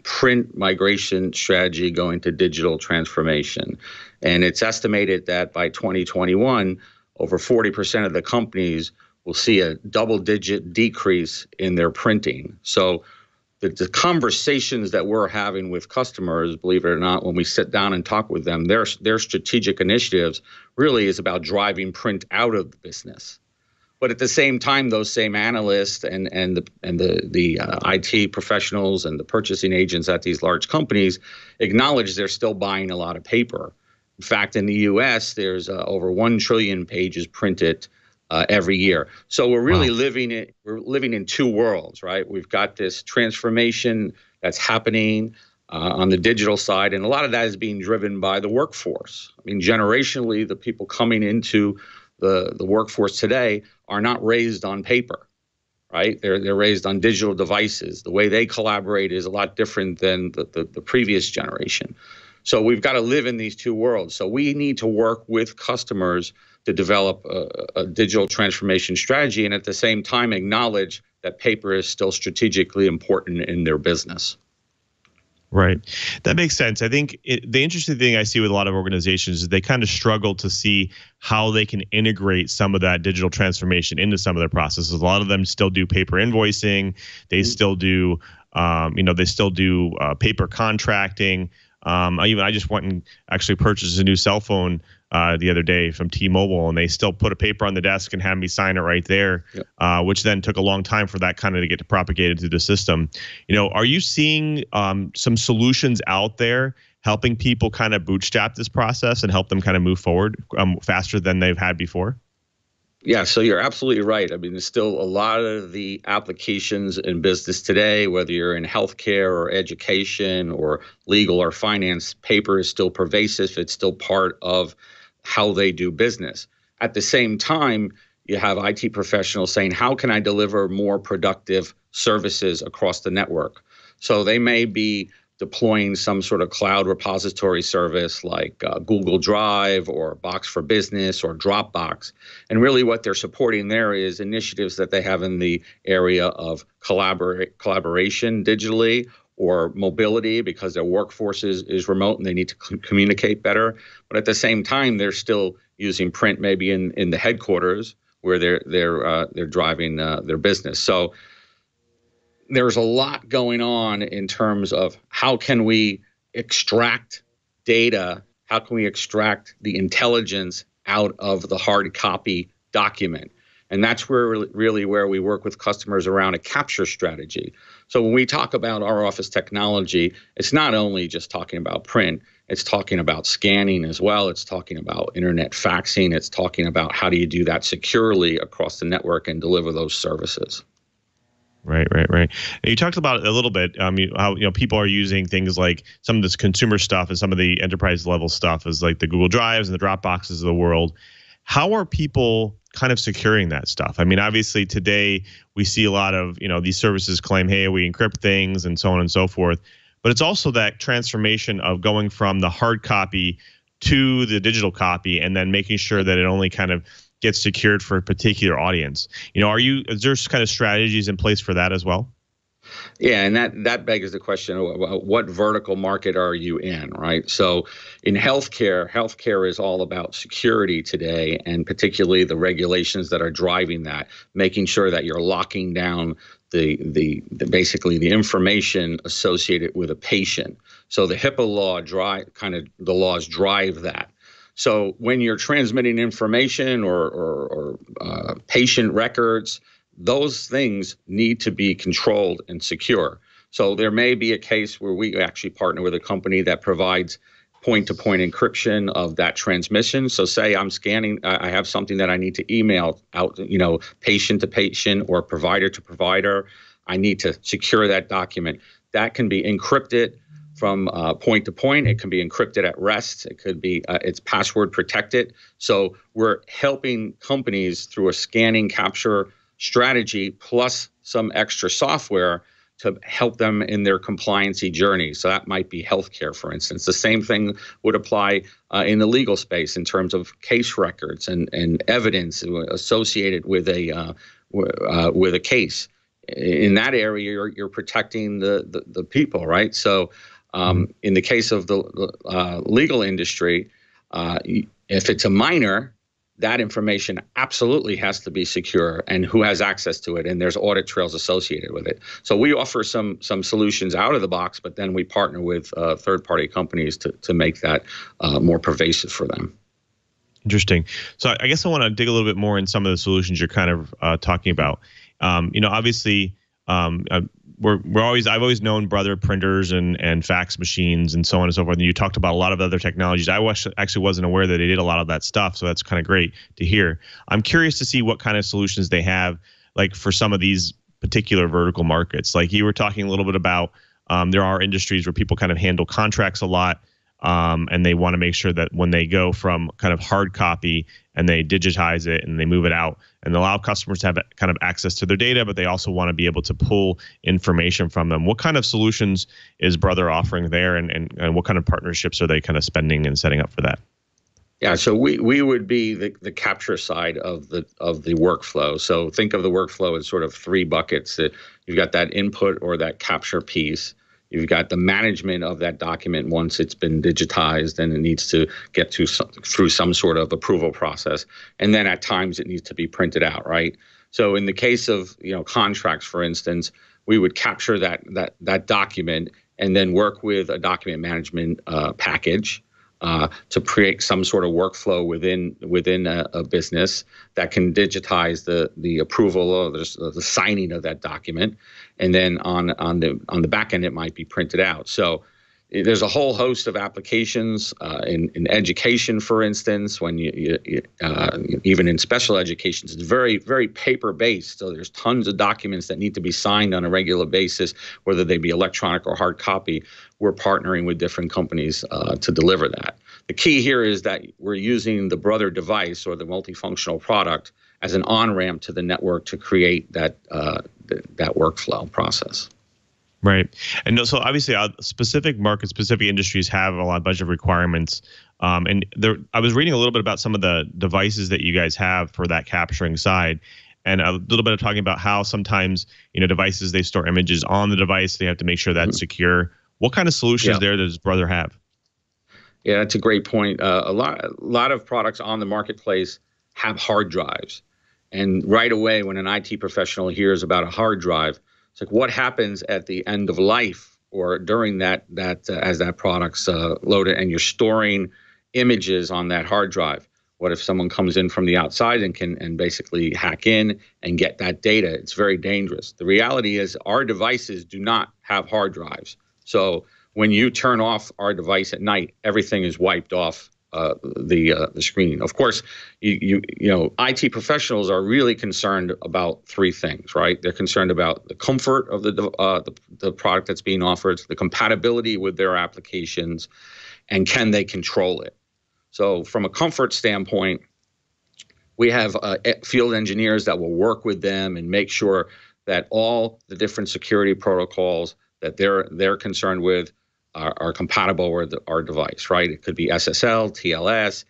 print migration strategy going to digital transformation. And it's estimated that by 2021, over 40% of the companies will see a double-digit decrease in their printing. So the conversations that we're having with customers, believe it or not, when we sit down and talk with them, their strategic initiatives really is about driving print out of the business. But at the same time, those same analysts and the IT professionals and the purchasing agents at these large companies acknowledge they're still buying a lot of paper. In fact, in the U.S., there's over 1 trillion pages printed every year. So we're really living in two worlds, right? We've got this transformation that's happening on the digital side. And a lot of that is being driven by the workforce. I mean, generationally, the people coming into the workforce today are not raised on paper, right? They're raised on digital devices. The way they collaborate is a lot different than the previous generation. So we've got to live in these two worlds. So we need to work with customers to develop a digital transformation strategy, and at the same time acknowledge that paper is still strategically important in their business. Right. That makes sense. I think the interesting thing I see with a lot of organizations is they kind of struggle to see how they can integrate some of that digital transformation into some of their processes. A lot of them still do paper invoicing. They still do, paper contracting. I just went and actually purchased a new cell phone the other day from T-Mobile, and they still put a paper on the desk and had me sign it right there, which then took a long time for that kind of to get propagated through the system. Are you seeing some solutions out there helping people kind of bootstrap this process and help them kind of move forward faster than they've had before? Yeah, so you're absolutely right. I mean, there's still a lot of the applications in business today, whether you're in healthcare or education or legal or finance, paper is still pervasive. It's still part of how they do business. At the same time, you have IT professionals saying, how can I deliver more productive services across the network? So they may be deploying some sort of cloud repository service like Google Drive or Box for Business or Dropbox. And really what they're supporting there is initiatives that they have in the area of collaboration digitally or mobility because their workforce is remote and they need to communicate better. But at the same time, they're still using print maybe in the headquarters where they're driving their business. So there's a lot going on in terms of how can we extract data, how can we extract the intelligence out of the hard copy document. And that's where we work with customers around a capture strategy. So when we talk about our office technology, it's not only just talking about print, it's talking about scanning as well. It's talking about internet faxing. It's talking about how do you do that securely across the network and deliver those services. Right. And you talked about it a little bit, how people are using things like some of this consumer stuff and some of the enterprise level stuff is like the Google Drives and the Dropboxes of the world. How are people kind of securing that stuff? I mean, obviously today we see a lot of, these services claim, hey, we encrypt things and so on and so forth. But it's also that transformation of going from the hard copy to the digital copy and then making sure that it only kind of gets secured for a particular audience. Is there kind of strategies in place for that as well? Yeah, and that begs the question, what vertical market are you in, right? So in healthcare is all about security today, and particularly the regulations that are driving that, making sure that you're locking down basically the information associated with a patient. So the HIPAA law the laws drive that. So when you're transmitting information or patient records, those things need to be controlled and secure. So there may be a case where we actually partner with a company that provides point-to-point encryption of that transmission. So say I'm scanning, I have something that I need to email out, patient to patient or provider to provider. I need to secure that document. That can be encrypted from point to point. It can be encrypted at rest. It could be, it's password protected. So we're helping companies through a scanning capture strategy plus some extra software to help them in their compliancy journey. So that might be healthcare, for instance. The same thing would apply in the legal space in terms of case records and evidence associated with a case. In that area, you're protecting the people, right? So in the case of the legal industry, if it's a minor, that information absolutely has to be secure, and who has access to it, and there's audit trails associated with it. So we offer some solutions out of the box, but then we partner with third-party companies to make that more pervasive for them. Interesting. So I guess I want to dig a little bit more in some of the solutions you're kind of talking about. Obviously, I've always known Brother printers and fax machines and so on and so forth. And you talked about a lot of other technologies. I actually wasn't aware that they did a lot of that stuff. So that's kind of great to hear. I'm curious to see what kind of solutions they have, like for some of these particular vertical markets. Like you were talking a little bit about There are industries where people kind of handle contracts a lot, and they want to make sure that when they go from kind of hard copy and they digitize it and they move it out and allow customers to have kind of access to their data, but they also want to be able to pull information from them. What kind of solutions is Brother offering there, and what kind of partnerships are they kind of spending and setting up for that? Yeah, so we would be the capture side of the workflow. So think of the workflow as sort of three buckets. You've got that input or that capture piece. You've got the management of that document once it's been digitized and it needs to get through some sort of approval process. And then at times it needs to be printed out, right? So in the case of contracts, for instance, we would capture that document and then work with a document management package to create some sort of workflow within a business that can digitize the approval or the signing of that document, and then on the back end it might be printed out. So there's a whole host of applications in education, for instance. When you even in special education, it's very, very paper based. So there's tons of documents that need to be signed on a regular basis, whether they be electronic or hard copy. We're partnering with different companies to deliver that. The key here is that we're using the Brother device or the multifunctional product as an on-ramp to the network to create that workflow process. Right. And so obviously specific markets, specific industries have a lot of budget requirements. And I was reading a little bit about some of the devices that you guys have for that capturing side, and a little bit of talking about how sometimes, devices, they store images on the device. They have to make sure that's secure. What kind of solutions there does Brother have? Yeah, that's a great point. A lot of products on the marketplace have hard drives. And right away, when an IT professional hears about a hard drive, it's like, what happens at the end of life or during that as that product's loaded and you're storing images on that hard drive? What if someone comes in from the outside and can basically hack in and get that data? It's very dangerous. The reality is our devices do not have hard drives. So when you turn off our device at night, everything is wiped off the screen. Of course, IT professionals are really concerned about three things, right? They're concerned about the comfort of the product that's being offered, the compatibility with their applications, and can they control it? So from a comfort standpoint, we have field engineers that will work with them and make sure that all the different security protocols that they're concerned with are compatible with our device, right? It could be SSL, TLS,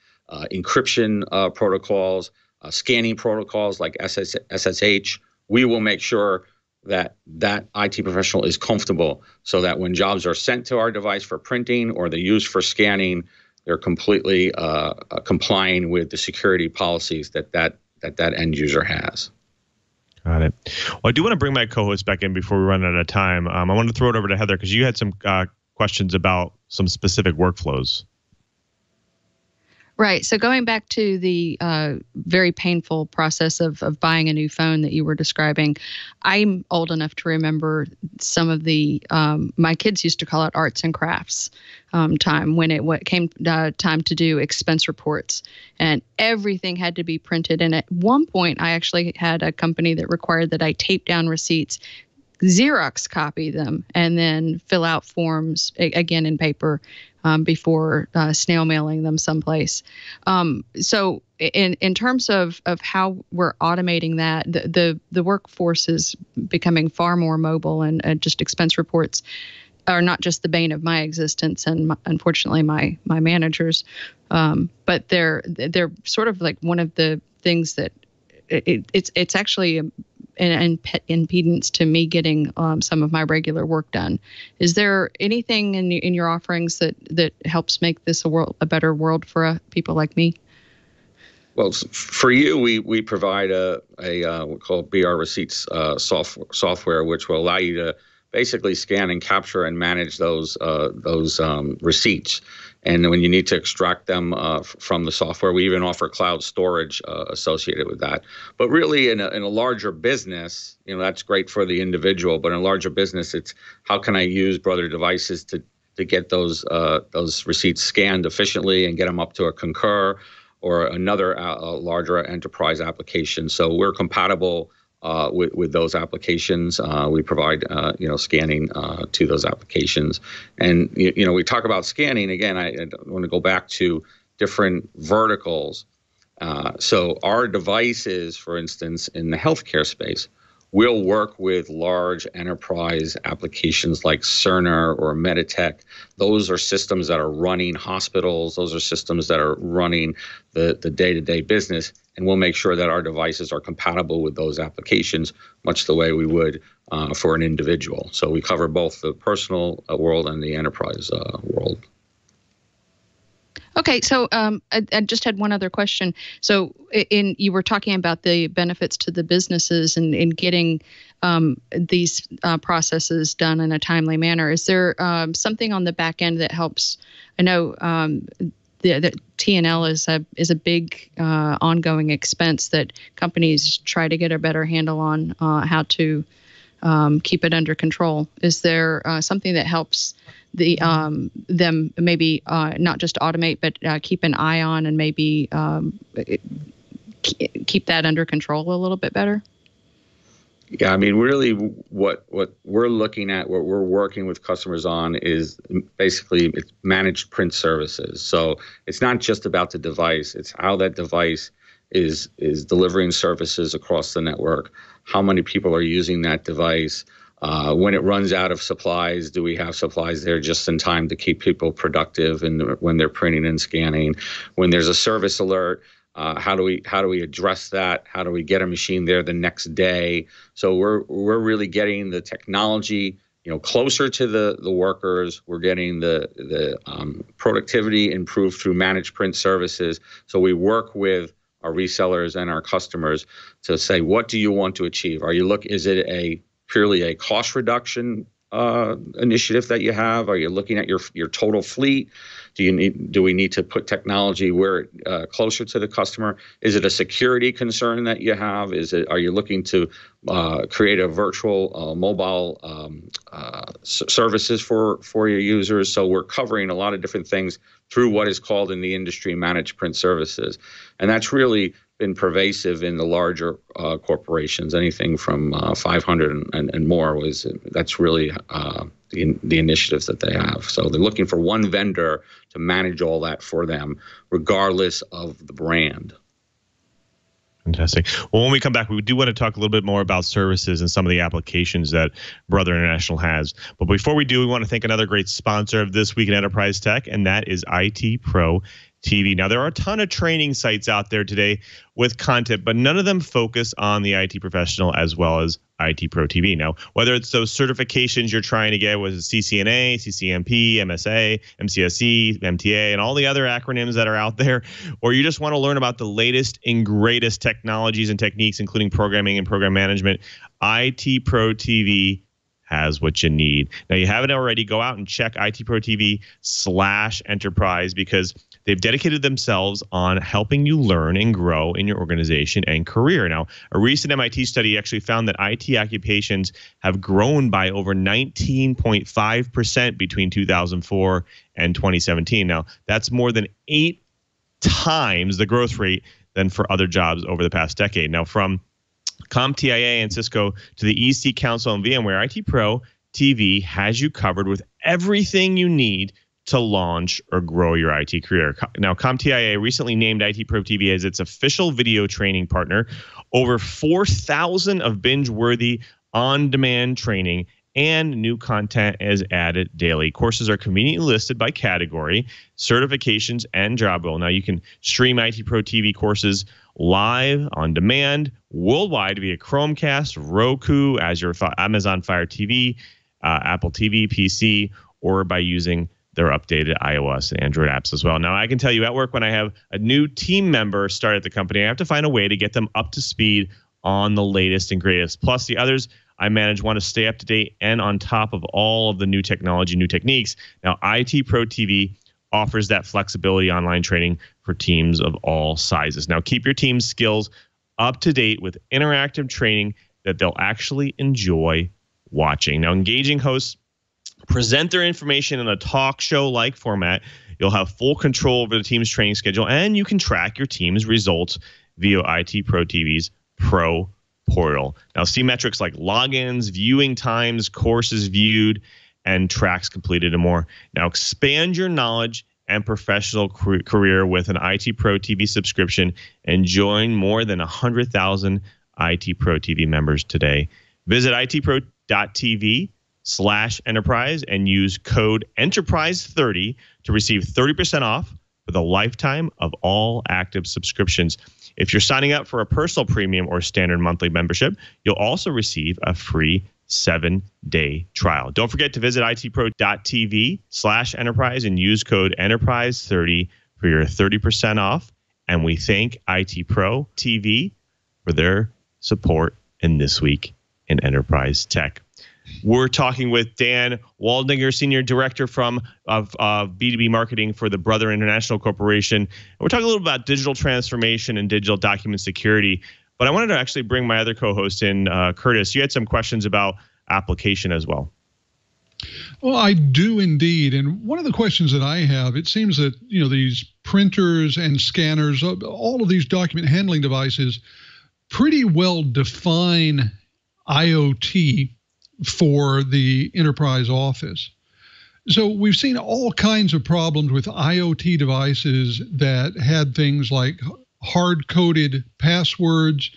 encryption protocols, scanning protocols like SSH. We will make sure that IT professional is comfortable so that when jobs are sent to our device for printing or they're used for scanning, they're completely complying with the security policies that end user has. Got it. Well, I do want to bring my co-host back in before we run out of time. I want to throw it over to Heather because you had some questions about some specific workflows. Right. So going back to the very painful process of buying a new phone that you were describing, I'm old enough to remember some of the, my kids used to call it arts and crafts time when it came time to do expense reports, and everything had to be printed. And at one point, I actually had a company that required that I tape down receipts, Xerox copy them, and then fill out forms again in paper before snail mailing them someplace. So in terms of how we're automating that, the workforce is becoming far more mobile, and just expense reports are not just the bane of my existence and unfortunately my managers, but they're sort of like one of the things that it's actually an impedance to me getting some of my regular work done. Is there anything in your offerings that helps make this a better world for people like me? Well, for you, we provide a we call BR Receipts software, which will allow you to basically scan and capture and manage those receipts. And when you need to extract them from the software, we even offer cloud storage associated with that. But really, in a larger business, that's great for the individual. But in a larger business, it's how can I use Brother devices to get those receipts scanned efficiently and get them up to a Concur or another larger enterprise application. So we're compatible with those applications. We provide scanning to those applications. And we talk about scanning again. I want to go back to different verticals. So our devices, for instance, in the healthcare space, will work with large enterprise applications like Cerner or Meditech. Those are systems that are running hospitals. Those are systems that are running the day-to-day business. And we'll make sure that our devices are compatible with those applications, much the way we would for an individual. So we cover both the personal world and the enterprise world. Okay, so I just had one other question. So you were talking about the benefits to the businesses and in getting these processes done in a timely manner. Is there something on the back end that helps? I know the T&L is a big ongoing expense that companies try to get a better handle on how to keep it under control. Is there something that helps them maybe not just automate, but keep an eye on and maybe keep that under control a little bit better? Yeah, I mean, really what we're looking at, what we're working with customers on is basically it's managed print services. So it's not just about the device, it's how that device is delivering services across the network, how many people are using that device. When it runs out of supplies, do we have supplies there just in time to keep people productive when they're printing and scanning? When there's a service alert, how do we address that? How do we get a machine there the next day? So we're really getting the technology closer to the workers. We're getting the productivity improved through managed print services. So we work with our resellers and our customers to say, what do you want to achieve? Is it purely a cost reduction initiative that you have? Are you looking at your total fleet? Do we need to put technology where closer to the customer? Is it a security concern that you have? Are you looking to create a virtual mobile services for your users? So we're covering a lot of different things through what is called in the industry managed print services, and that's really been pervasive in the larger corporations. Anything from 500 and more that's really the initiatives that they have. So they're looking for one vendor to manage all that for them, regardless of the brand. Fantastic. Well, when we come back, we do want to talk a little bit more about services and some of the applications that Brother International has. But before we do, we want to thank another great sponsor of This Week in Enterprise Tech, and that is IT Pro TV. Now, there are a ton of training sites out there today with content, but none of them focus on the IT professional as well as IT Pro TV. Now, whether it's those certifications you're trying to get with CCNA, CCNP, MSA, MCSE, MTA, and all the other acronyms that are out there, or you just want to learn about the latest and greatest technologies and techniques, including programming and program management, IT Pro TV has what you need. Now, you haven't already, go out and check IT Pro TV/enterprise, because they've dedicated themselves on helping you learn and grow in your organization and career. Now, a recent MIT study actually found that IT occupations have grown by over 19.5% between 2004 and 2017. Now, that's more than 8 times the growth rate than for other jobs over the past decade. Now, from CompTIA and Cisco to the EC Council and VMware, IT Pro TV has you covered with everything you need to launch or grow your IT career. Now, CompTIA recently named IT Pro TV as its official video training partner. Over 4,000 of binge-worthy on-demand training and new content is added daily. Courses are conveniently listed by category, certifications, and job role. Now, you can stream IT Pro TV courses live on demand worldwide via Chromecast, Roku, Amazon Fire TV, Apple TV, PC, or by using their updated iOS and Android apps as well. Now, I can tell you at work, when I have a new team member start at the company, I have to find a way to get them up to speed on the latest and greatest. Plus, the others I manage want to stay up to date and on top of all of the new technology, new techniques. Now, IT Pro TV offers that flexibility online training for teams of all sizes. Now, keep your team's skills up to date with interactive training that they'll actually enjoy watching. Now, engaging hosts present their information in a talk show-like format. You'll have full control over the team's training schedule, and you can track your team's results via IT Pro TV's Pro portal. Now, see metrics like logins, viewing times, courses viewed, and tracks completed, and more. Now, expand your knowledge and professional career with an IT Pro TV subscription and join more than 100,000 IT Pro TV members today. Visit itpro.tv/enterprise and use code ENTERPRISE30 to receive 30% off with a lifetime of all active subscriptions. If you're signing up for a personal premium or standard monthly membership, you'll also receive a free 7-day trial. Don't forget to visit itpro.tv/enterprise and use code ENTERPRISE30 for your 30% off. And we thank IT Pro TV for their support in This Week in Enterprise Tech. We're talking with Dan Waldinger, Senior Director of B2B Marketing for the Brother International Corporation. And we're talking a little about digital transformation and digital document security. But I wanted to actually bring my other co-host in, Curtis. You had some questions about application as well. Well, I do indeed. And one of the questions that I have, it seems that, these printers and scanners, all of these document handling devices pretty well define IoT for the enterprise office. So we've seen all kinds of problems with IoT devices that had things like hard-coded passwords,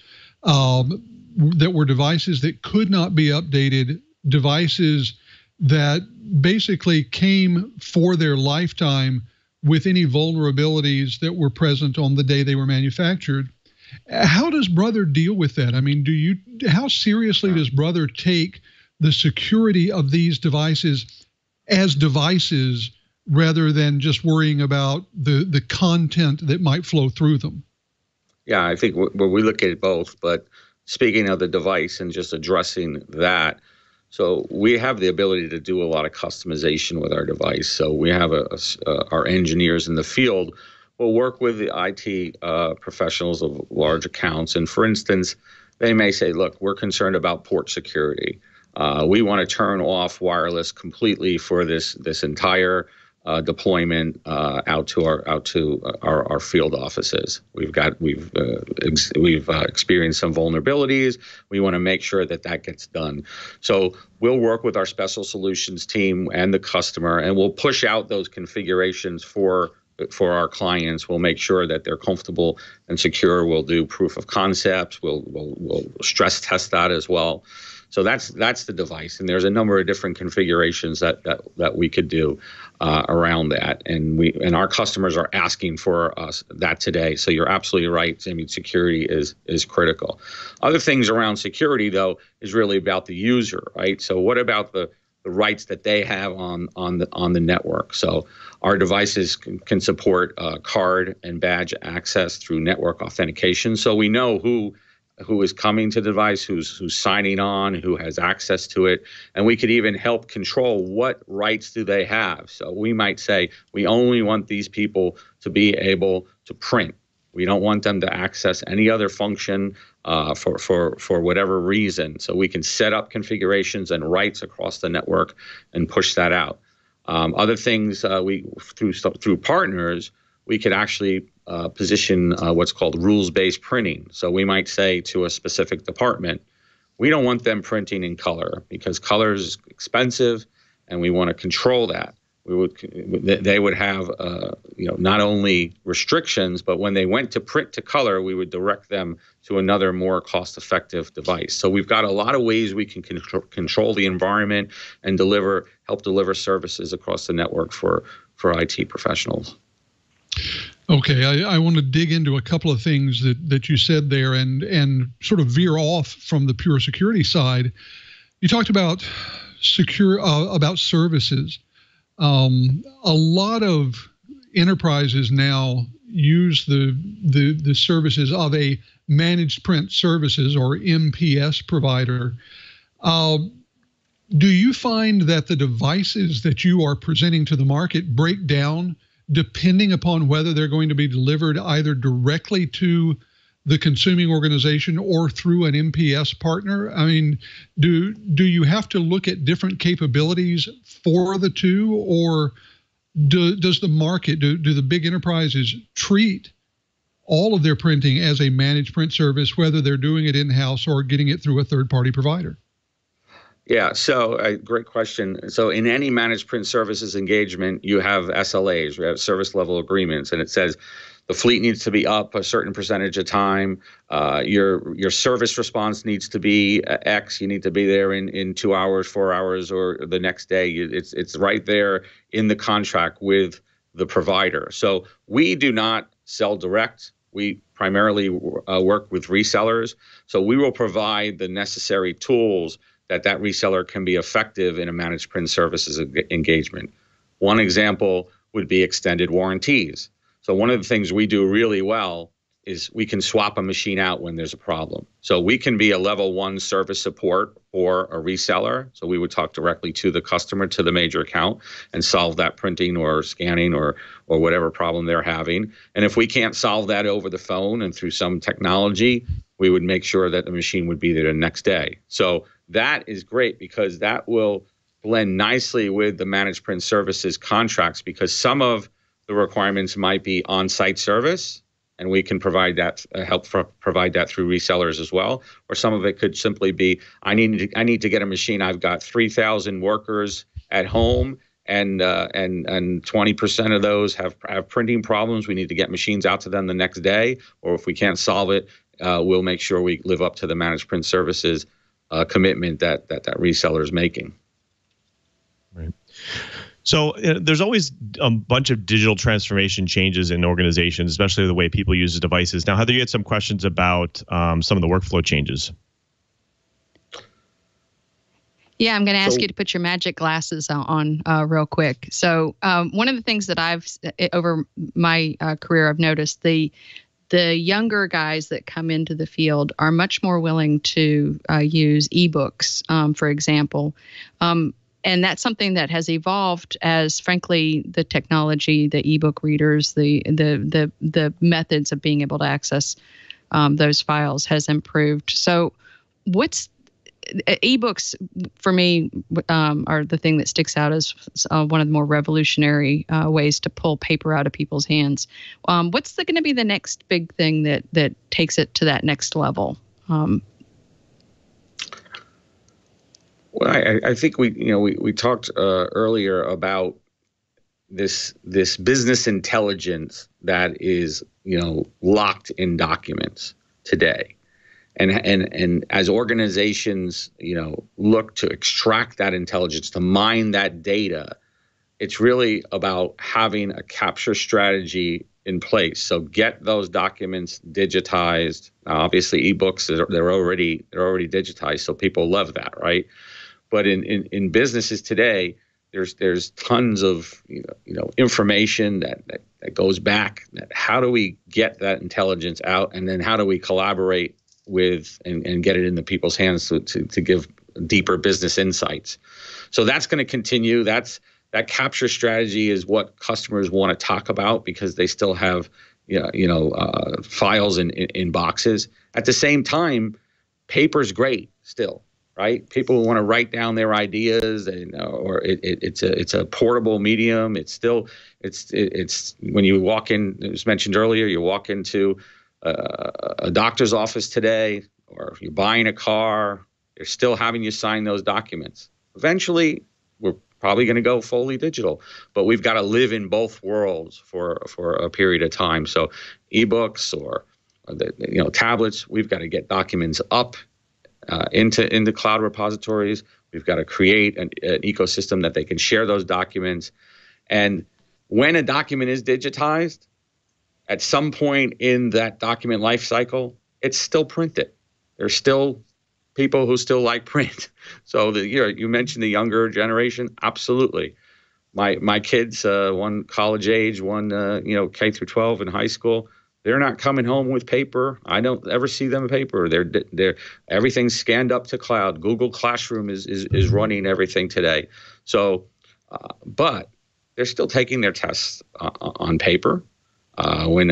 that were devices that could not be updated, devices that basically came for their lifetime with any vulnerabilities that were present on the day they were manufactured. How does Brother deal with that? I mean, how seriously does Brother take the security of these devices as devices rather than just worrying about the content that might flow through them? Yeah, I think we look at it both, but speaking of the device and just addressing that, so we have the ability to do a lot of customization with our device. So we have our engineers in the field will work with the IT professionals of large accounts. And for instance, they may say, look, we're concerned about port security. We want to turn off wireless completely for this entire deployment out to our field offices. We've experienced some vulnerabilities. We want to make sure that gets done. So we'll work with our special solutions team and the customer, and we'll push out those configurations for our clients. We'll make sure that they're comfortable and secure. We'll do proof of concepts. We'll stress test that as well. So that's the device, and there's a number of different configurations that we could do around that, and our customers are asking for us that today. So you're absolutely right. I mean, security is critical. Other things around security, though, is really about the user, right? So what about the rights that they have on the network? So our devices can support card and badge access through network authentication, so we know who is coming to the device, who's signing on, who has access to it, and we could even help control what rights do they have. So we might say we only want these people to be able to print. We don't want them to access any other function for whatever reason. So we can set up configurations and rights across the network and push that out. Other things through partners, we could actually position what's called rules-based printing. So we might say to a specific department, we don't want them printing in color because color is expensive, and we want to control that. They would have not only restrictions, but when they went to print to color, we would direct them to another more cost-effective device. So we've got a lot of ways we can control the environment and help deliver services across the network for IT professionals. Okay, I want to dig into a couple of things that you said there and sort of veer off from the pure security side. You talked about about services. A lot of enterprises now use the services of a managed print services or MPS provider. Do you find that the devices that you are presenting to the market break down depending upon whether they're going to be delivered either directly to the consuming organization or through an MPS partner? I mean, do you have to look at different capabilities for the two, or does the market, do the big enterprises treat all of their printing as a managed print service, whether they're doing it in-house or getting it through a third-party provider? Yeah, so great question. So in any managed print services engagement, you have SLAs, you have service level agreements, and it says the fleet needs to be up a certain percentage of time. Your service response needs to be X. You need to be there in 2 hours, 4 hours, or the next day. It's right there in the contract with the provider. So we do not sell direct. We primarily work with resellers. So we will provide the necessary tools that reseller can be effective in a managed print services engagement. One example would be extended warranties. So one of the things we do really well is we can swap a machine out when there's a problem. So we can be a level 1 service support for a reseller. So we would talk directly to the customer, to the major account, and solve that printing or scanning or whatever problem they're having. And if we can't solve that over the phone and through some technology, we would make sure that the machine would be there the next day. So that is great because that will blend nicely with the managed print services contracts, because some of the requirements might be on-site service, and we can provide that, provide that through resellers as well. Or some of it could simply be, I need to get a machine. I've got 3,000 workers at home, and 20% of those have printing problems. We need to get machines out to them the next day. Or if we can't solve it, we'll make sure we live up to the managed print services commitment that reseller is making. Right. So there's always a bunch of digital transformation changes in organizations, especially the way people use the devices. Now, Heather, you had some questions about some of the workflow changes. Yeah, I'm going to ask you to put your magic glasses on real quick. So one of the things that I've, over my career, I've noticed the younger guys that come into the field are much more willing to use ebooks, for example. And that's something that has evolved as, frankly, the technology, the ebook readers, the methods of being able to access those files has improved. So ebooks for me are the thing that sticks out as one of the more revolutionary ways to pull paper out of people's hands. What's going to be the next big thing that takes it to that next level? Well, I think we talked earlier about this business intelligence that is locked in documents today. And as organizations, look to extract that intelligence, to mine that data, it's really about having a capture strategy in place. So get those documents digitized. Obviously, ebooks they're already digitized, so people love that, right? But in businesses today, there's tons of information that goes back. How do we get that intelligence out, and then how do we collaborate with and get it into people's hands to give deeper business insights? So that's going to continue. That capture strategy is what customers want to talk about, because they still have files in boxes. At the same time, paper's great still, right? People want to write down their ideas, or it's a portable medium. It's when you walk in, it was mentioned earlier, you walk into a doctor's office today, or if you're buying a car, they're still having you sign those documents. Eventually, we're probably going to go fully digital, but we've got to live in both worlds for a period of time. So ebooks or tablets, we've got to get documents up into cloud repositories. We've got to create an ecosystem that they can share those documents. And when a document is digitized, at some point in that document lifecycle, it's still printed. There's still people who still like print. So you mentioned the younger generation. Absolutely. My kids, one college age, one K through 12 in high school, they're not coming home with paper. I don't ever see them with paper. They're everything's scanned up to cloud. Google Classroom is running everything today. So, but they're still taking their tests on paper. When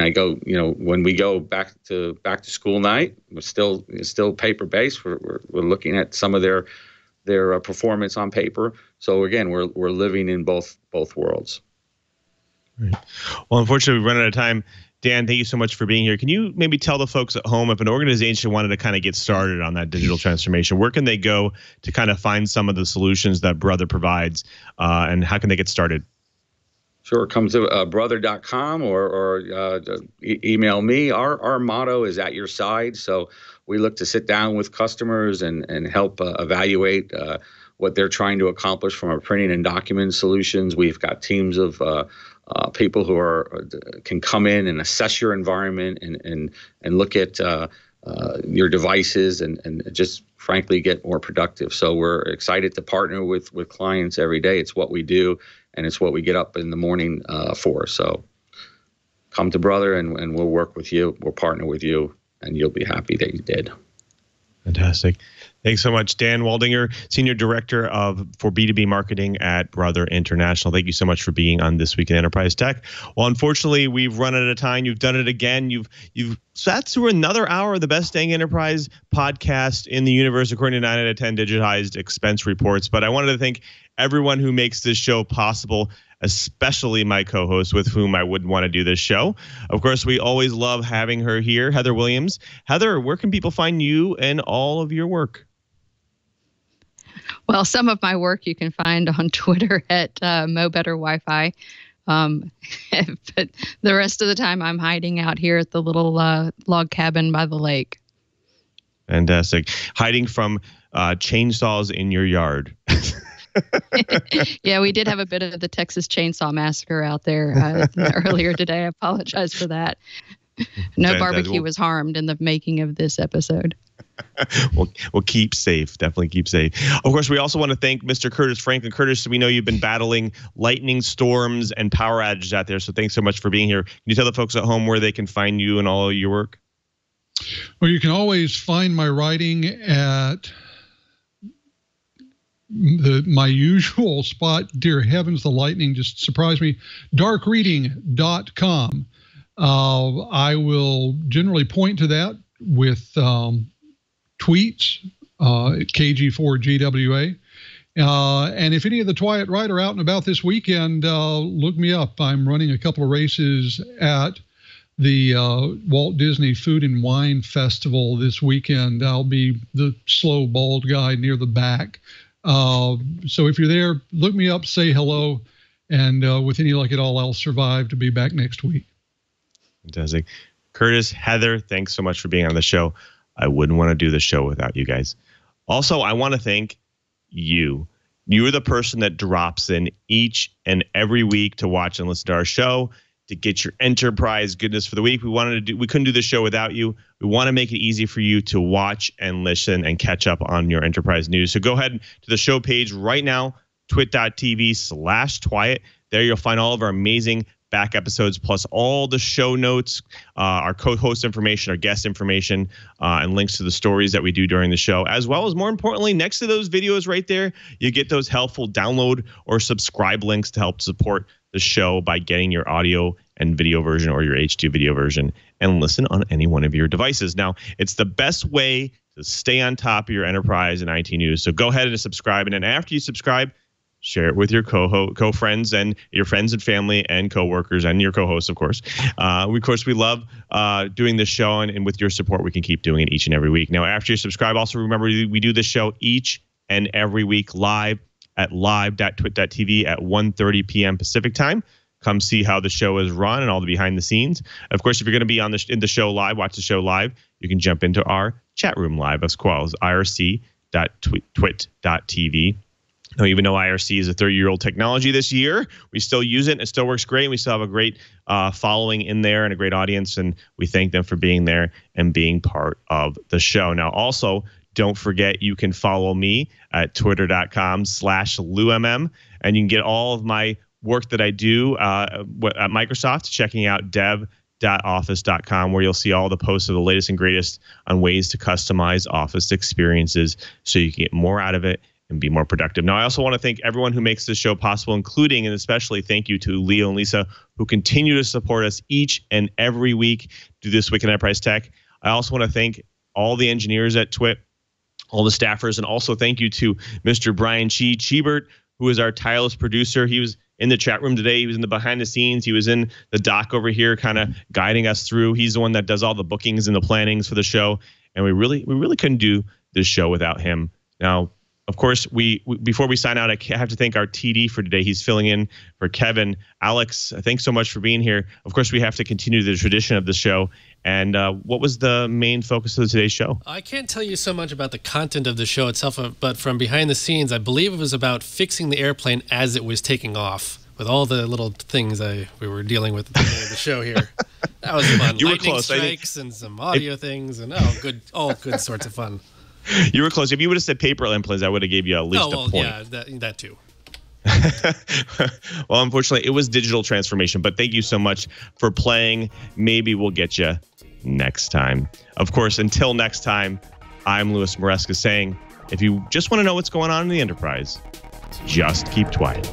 we go back to school night, it's still paper based. We're looking at some of their performance on paper. So again, we're living in both worlds. Right. Well, unfortunately, we've run out of time. Dan, thank you so much for being here. Can you maybe tell the folks at home, if an organization wanted to kind of get started on that digital transformation, where can they go to kind of find some of the solutions that Brother provides, and how can they get started? Sure. Come to brother.com or email me. Our motto is at your side. So we look to sit down with customers and help evaluate what they're trying to accomplish from our printing and document solutions. We've got teams of people who can come in and assess your environment and look at your devices and just frankly get more productive. So we're excited to partner with clients every day. It's what we do, and it's what we get up in the morning for. So come to Brother and we'll work with you. We'll partner with you, and you'll be happy that you did. Fantastic. Thanks so much, Dan Waldinger, Senior Director for B2B Marketing at Brother International. Thank you so much for being on This Week in Enterprise Tech. Well, unfortunately, we've run out of time. You've done it again. You've sat through another hour of the Best Dang Enterprise podcast in the universe, according to 9 out of 10 digitized expense reports. But I wanted to thank everyone who makes this show possible, especially my co-host with whom I wouldn't want to do this show. Of course, we always love having her here, Heather Williams. Heather, where can people find you and all of your work? Well, some of my work you can find on Twitter at Mo Better Wi-Fi. But the rest of the time I'm hiding out here at the little log cabin by the lake. Fantastic. Hiding from chainsaws in your yard. Yeah, we did have a bit of the Texas Chainsaw Massacre out there earlier today. I apologize for that. No Fantastic. barbecue was harmed in the making of this episode. We'll keep safe. Definitely keep safe. Of course, we also want to thank Mr. Curtis Franklin. Curtis, we know you've been battling lightning storms and power outages out there, so thanks so much for being here. Can you tell the folks at home where they can find you and all of your work? Well, you can always find my writing at my usual spot. Dear heavens, the lightning just surprised me. darkreading.com. I will generally point to that with tweets at KG4GWA. And if any of the Twiat Right are out and about this weekend, look me up. I'm running a couple of races at the Walt Disney Food and Wine Festival this weekend. I'll be the slow, bald guy near the back. So if you're there, look me up, say hello, and with any luck at all, I'll survive to be back next week. Fantastic. Curtis, Heather, thanks so much for being on the show. I wouldn't want to do the show without you guys. Also, I want to thank you. You're the person that drops in each and every week to watch and listen to our show, to get your enterprise goodness for the week. We couldn't do the show without you. We want to make it easy for you to watch and listen and catch up on your enterprise news. So go ahead to the show page right now, twit.tv/Twiat. There you'll find all of our amazing back episodes, plus all the show notes, our co-host information, our guest information, and links to the stories that we do during the show, as well as, more importantly, next to those videos right there, you get those helpful download or subscribe links to help support the show by getting your audio and video version or your H2 video version and listen on any one of your devices. Now, it's the best way to stay on top of your enterprise and IT news. So go ahead and subscribe. And then after you subscribe, share it with your co-friends and your friends and family and coworkers and your co-hosts, of course. We love doing this show, and with your support, we can keep doing it each and every week. Now, after you subscribe, also remember we do this show each and every week live at live.twit.tv at 1:30 p.m. Pacific time. Come see how the show is run and all the behind the scenes. Of course, if you're going to be in the show live, watch the show live, you can jump into our chat room live as well as irc.twit.tv. Now, even though IRC is a 30-year-old technology this year, we still use it and it still works great. We still have a great following in there and a great audience, and we thank them for being there and being part of the show. Now, also, don't forget you can follow me at twitter.com/LouMM, and you can get all of my work that I do at Microsoft, checking out dev.office.com, where you'll see all the posts of the latest and greatest on ways to customize Office experiences so you can get more out of it and be more productive. Now, I also want to thank everyone who makes this show possible, including and especially thank you to Leo and Lisa, who continue to support us each and every week do This Week in Enterprise Tech. I also want to thank all the engineers at Twit, all the staffers, and also thank you to Mr. Brian Cheebert, who is our tireless producer. He was in the chat room today. He was in the behind the scenes. He was in the dock over here, kind of guiding us through. He's the one that does all the bookings and the plannings for the show. And we really couldn't do this show without him. Now, of course, we before we sign out, I have to thank our TD for today. He's filling in for Kevin. Alex, thanks so much for being here. Of course, we have to continue the tradition of the show. And what was the main focus of today's show? I can't tell you so much about the content of the show itself, but from behind the scenes, I believe it was about fixing the airplane as it was taking off, with all the little things we were dealing with at the beginning of the show here. That was fun. You were Lightning close. strikes and some audio things, and all good sorts of fun. You were close. If you would have said paper implants, I would have gave you at least a point. Yeah, that too. Well, unfortunately, it was digital transformation, but thank you so much for playing. Maybe we'll get you next time. Of course, until next time, I'm Louis Maresca saying, if you just want to know what's going on in the Enterprise, just keep quiet.